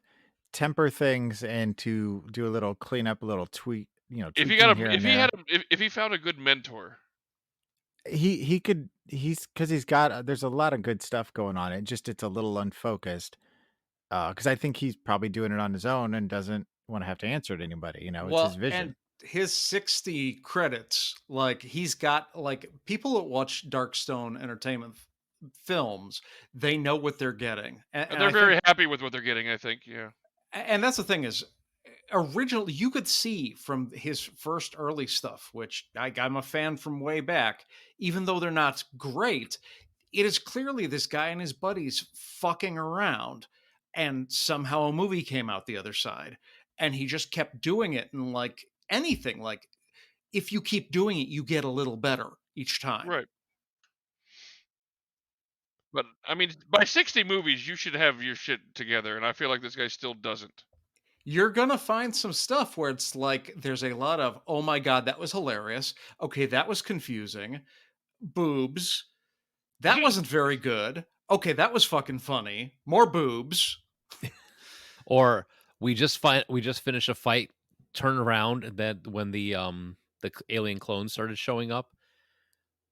temper things and to do a little cleanup, a little tweak, If he tweaking got here a, and if he there, had a, if he found a good mentor, he could because he's got there's a lot of good stuff going on. It's a little unfocused. Because I think he's probably doing it on his own and doesn't want to have to answer to anybody. It's his vision. And his 60 credits, like he's got like people that watch Darkstone Entertainment films, they know what they're getting. and they're very happy with what they're getting. I think, yeah. And that's the thing is, originally you could see from his first early stuff, which I'm a fan from way back, even though they're not great, it is clearly this guy and his buddies fucking around, and somehow a movie came out the other side, and he just kept doing it. And like anything, like if you keep doing it, you get a little better each time. Right. But I mean, by 60 movies, you should have your shit together, and I feel like this guy still doesn't. You're gonna find some stuff where it's like there's a lot of, oh my god, that was hilarious. Okay, that was confusing. Boobs. That wasn't very good. Okay, that was fucking funny. More boobs. Or we just finished a fight, turn around, and then when the alien clones started showing up,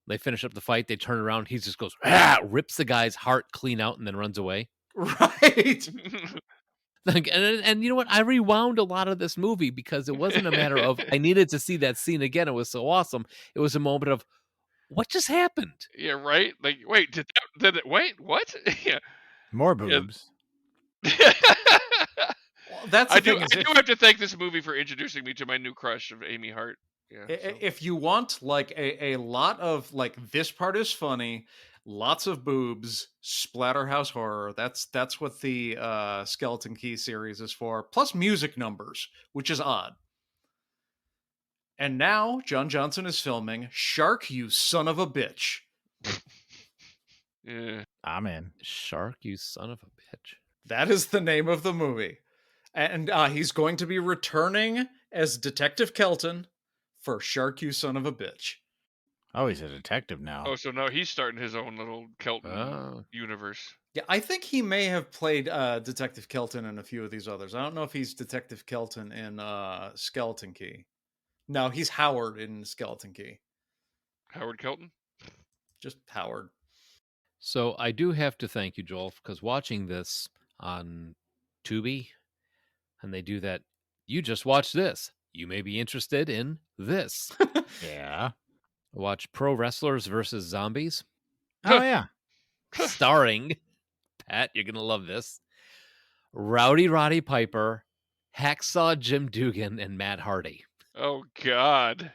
they finish up the fight, they turn around, he just goes, rips the guy's heart clean out, and then runs away. Right. And you know what? I rewound a lot of this movie because it wasn't a matter of I needed to see that scene again. It was so awesome. It was a moment of what just happened? Yeah, right. Like, wait, did it? Wait, what? Yeah, More boobs. Well, that's the I thing. do have to thank this movie for introducing me to my new crush of Amy Hart. Yeah. If you want like a lot of like this part is funny, lots of boobs, splatterhouse horror. That's what the Skeleton Key series is for. Plus music numbers, which is odd. And now John Johnson is filming Shark, You Son of a Bitch. Yeah. I'm in. Shark, you son of a bitch. That is the name of the movie. And he's going to be returning as Detective Kelton for Shark, You Son of a Bitch. Oh, he's a detective now. Oh, so now he's starting his own little Kelton Oh. universe. Yeah, I think he may have played Detective Kelton in a few of these others. I don't know if he's Detective Kelton in Skeleton Key. No, he's Howard in Skeleton Key. Howard Kelton? Just Howard. So I do have to thank you, Joel, because watching this on Tubi, and they do that. You just watched this. You may be interested in this. Yeah. Watch Pro Wrestlers versus Zombies, Oh yeah. starring Pat. You're gonna love this. Rowdy Roddy Piper, Hacksaw Jim Dugan, and Matt Hardy. Oh, God.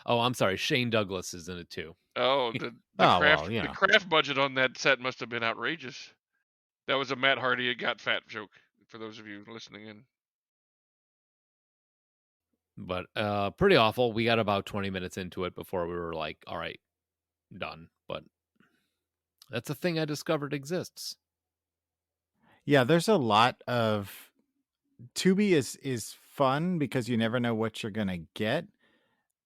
Oh, I'm sorry. Shane Douglas is in it too. Oh, the Oh, craft well, you the know. craft budget on that set must have been outrageous. That was a Matt Hardy got fat joke for those of you listening in. But pretty awful. We got about 20 minutes into it before we were like, all right, done. But that's a thing I discovered exists. Yeah, there's a lot of Tubi is fun because you never know what you're gonna get.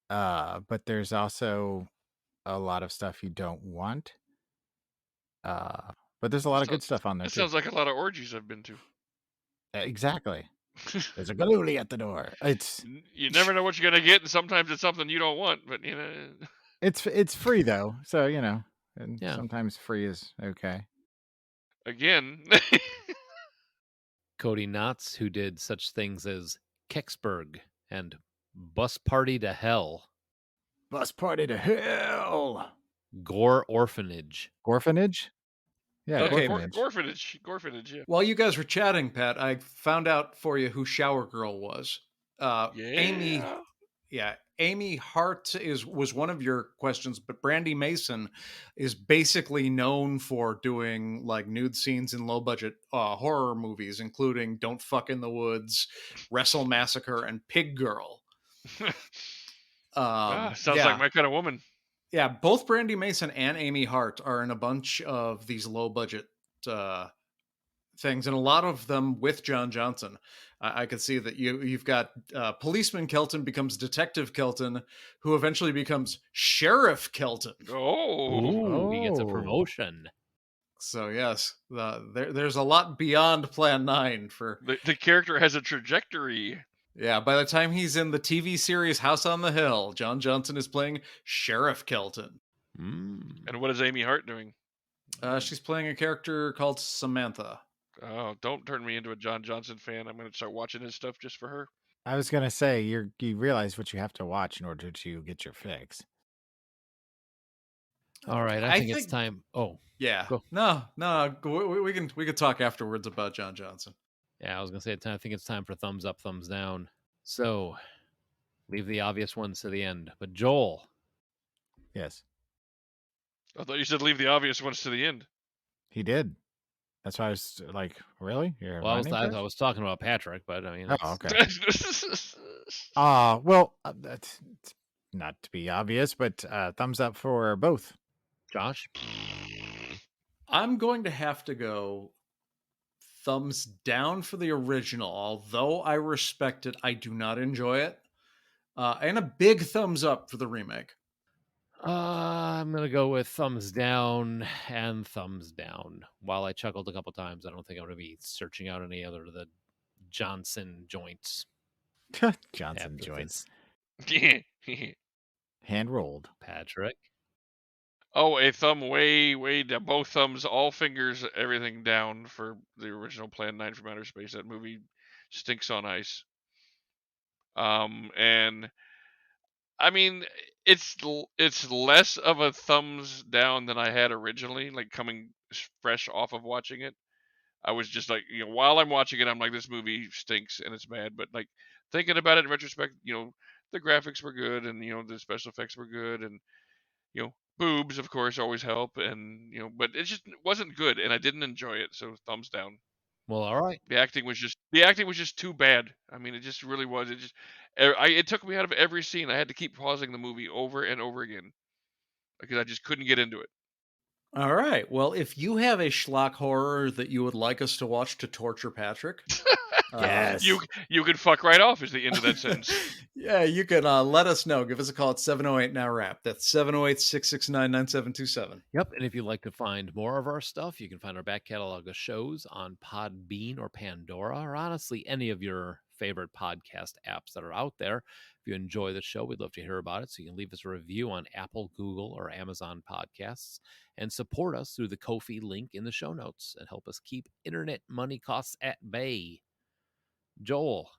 But there's also a lot of stuff you don't want. But there's a lot of good stuff on there That too. sounds like a lot of orgies I've been to. Exactly. There's a galooly at the door. It's You never know what you're gonna get, and sometimes it's something you don't want. But you know, it's free though, so you know, and Yeah. sometimes free is okay. again, Cody Knotts, who did such things as Kecksburg and Bus Party to Hell, Bus party to hell. Gore Orphanage. Orphanage? Yeah, Okay, orphanage. Gorfinage, yeah. While you guys were chatting, Pat, I found out for you who Shower Girl was. Amy. Yeah, Amy Hart was one of your questions, but Brandy Mason is basically known for doing like nude scenes in low budget horror movies, including Don't Fuck in the Woods, Wrestle Massacre, and Pig Girl. Sounds like my kind of woman. Yeah, both Brandy Mason and Amy Hart are in a bunch of these low budget things, and a lot of them with John Johnson. I could see that you've got Policeman Kelton becomes Detective Kelton, who eventually becomes Sheriff Kelton. Oh, He gets a promotion. So yes, there's a lot beyond Plan 9 for the character has a trajectory. Yeah, by the time he's in the TV series House on the Hill, John Johnson is playing Sheriff Kelton. And what is Amy Hart doing? She's playing a character called Samantha. Oh, don't turn me into a John Johnson fan. I'm going to start watching his stuff just for her. I was gonna say you realize what you have to watch in order to get your fix. All right, I think it's time. Oh, yeah. Go. No, we can talk afterwards about John Johnson. Yeah, I was gonna say I think it's time for thumbs up, thumbs down. So leave the obvious ones to the end. But Joel. Yes. I thought you said leave the obvious ones to the end. He did. That's why I was like, really? Well, I was talking about Patrick, but I mean, oh, okay. Well, that's not to be obvious, but thumbs up for both. Josh, I'm going to have to go thumbs down for the original. Although I respect it, I do not enjoy it. And a big thumbs up for the remake. I'm gonna go with thumbs down and thumbs down. While I chuckled a couple times, I don't think I'm gonna be searching out any other of the Johnson joints. Johnson joints. Hand rolled. Patrick. Oh, a thumb way down. Both thumbs, all fingers, everything down for the original Plan 9 from Outer Space. That movie stinks on ice. And I mean, it's less of a thumbs down than I had originally, like coming fresh off of watching it. I was just like, while I'm watching it, I'm like, this movie stinks and it's bad. But like thinking about it in retrospect, the graphics were good, and the special effects were good, and boobs, of course, always help, and but it just wasn't good, and I didn't enjoy it. So thumbs down. Well, all right. The acting was just too bad. I mean, it just really was. It took me out of every scene. I had to keep pausing the movie over and over again because I just couldn't get into it. All right. Well, if you have a schlock horror that you would like us to watch to torture Patrick, Yes. You can fuck right off is the end of that sentence. yeah, you can let us know. Give us a call at 708 Now Wrap. That's 708-669-9727. Yep. And if you'd like to find more of our stuff, you can find our back catalog of shows on Podbean or Pandora, or honestly, any of your favorite podcast apps that are out there. If you enjoy the show, we'd love to hear about it. So you can leave us a review on Apple, Google, or Amazon podcasts, and support us through the Ko-fi link in the show notes and help us keep internet money costs at bay. Joel,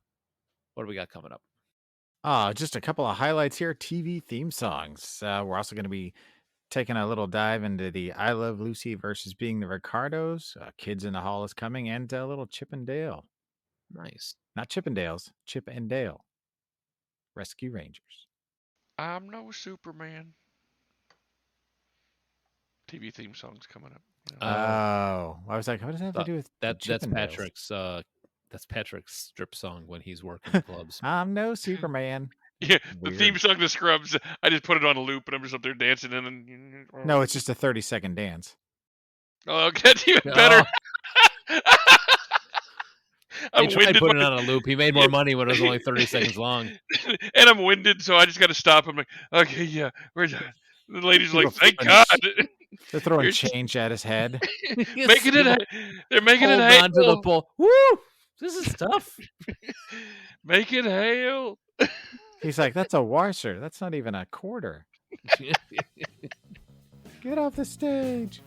what do we got coming up? Just a couple of highlights here. TV theme songs. We're also going to be taking a little dive into the I Love Lucy versus Being the Ricardos. Kids in the Hall is coming, and a little Chip and Dale. Nice. Not Chippendales, Chip and Dale. Rescue Rangers. I'm no Superman. TV theme songs coming up. I was like, what does that have to do with that's Chippendales? That's Patrick's strip song when he's working the clubs. I'm no Superman. Yeah, the Weird. theme song to Scrubs. I just put it on a loop, and I'm just up there dancing, and then No, it's just a 30-second dance. Oh, that's even better. He tried putting it on a loop. He made more money when it was only 30 seconds long. And I'm winded, so I just got to stop. I'm like, okay, yeah, we're done. The lady's like, thank God. They're throwing change at his head. Making it. They're making it Hold hail. on to the pole. Woo! This is tough. Make it hail. He's like, that's a washer. That's not even a quarter. Get off the stage.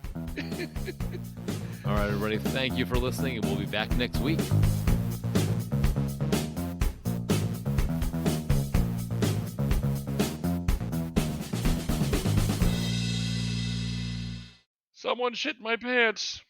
All right, everybody. Thank you for listening, and we'll be back next week. Someone shit my pants.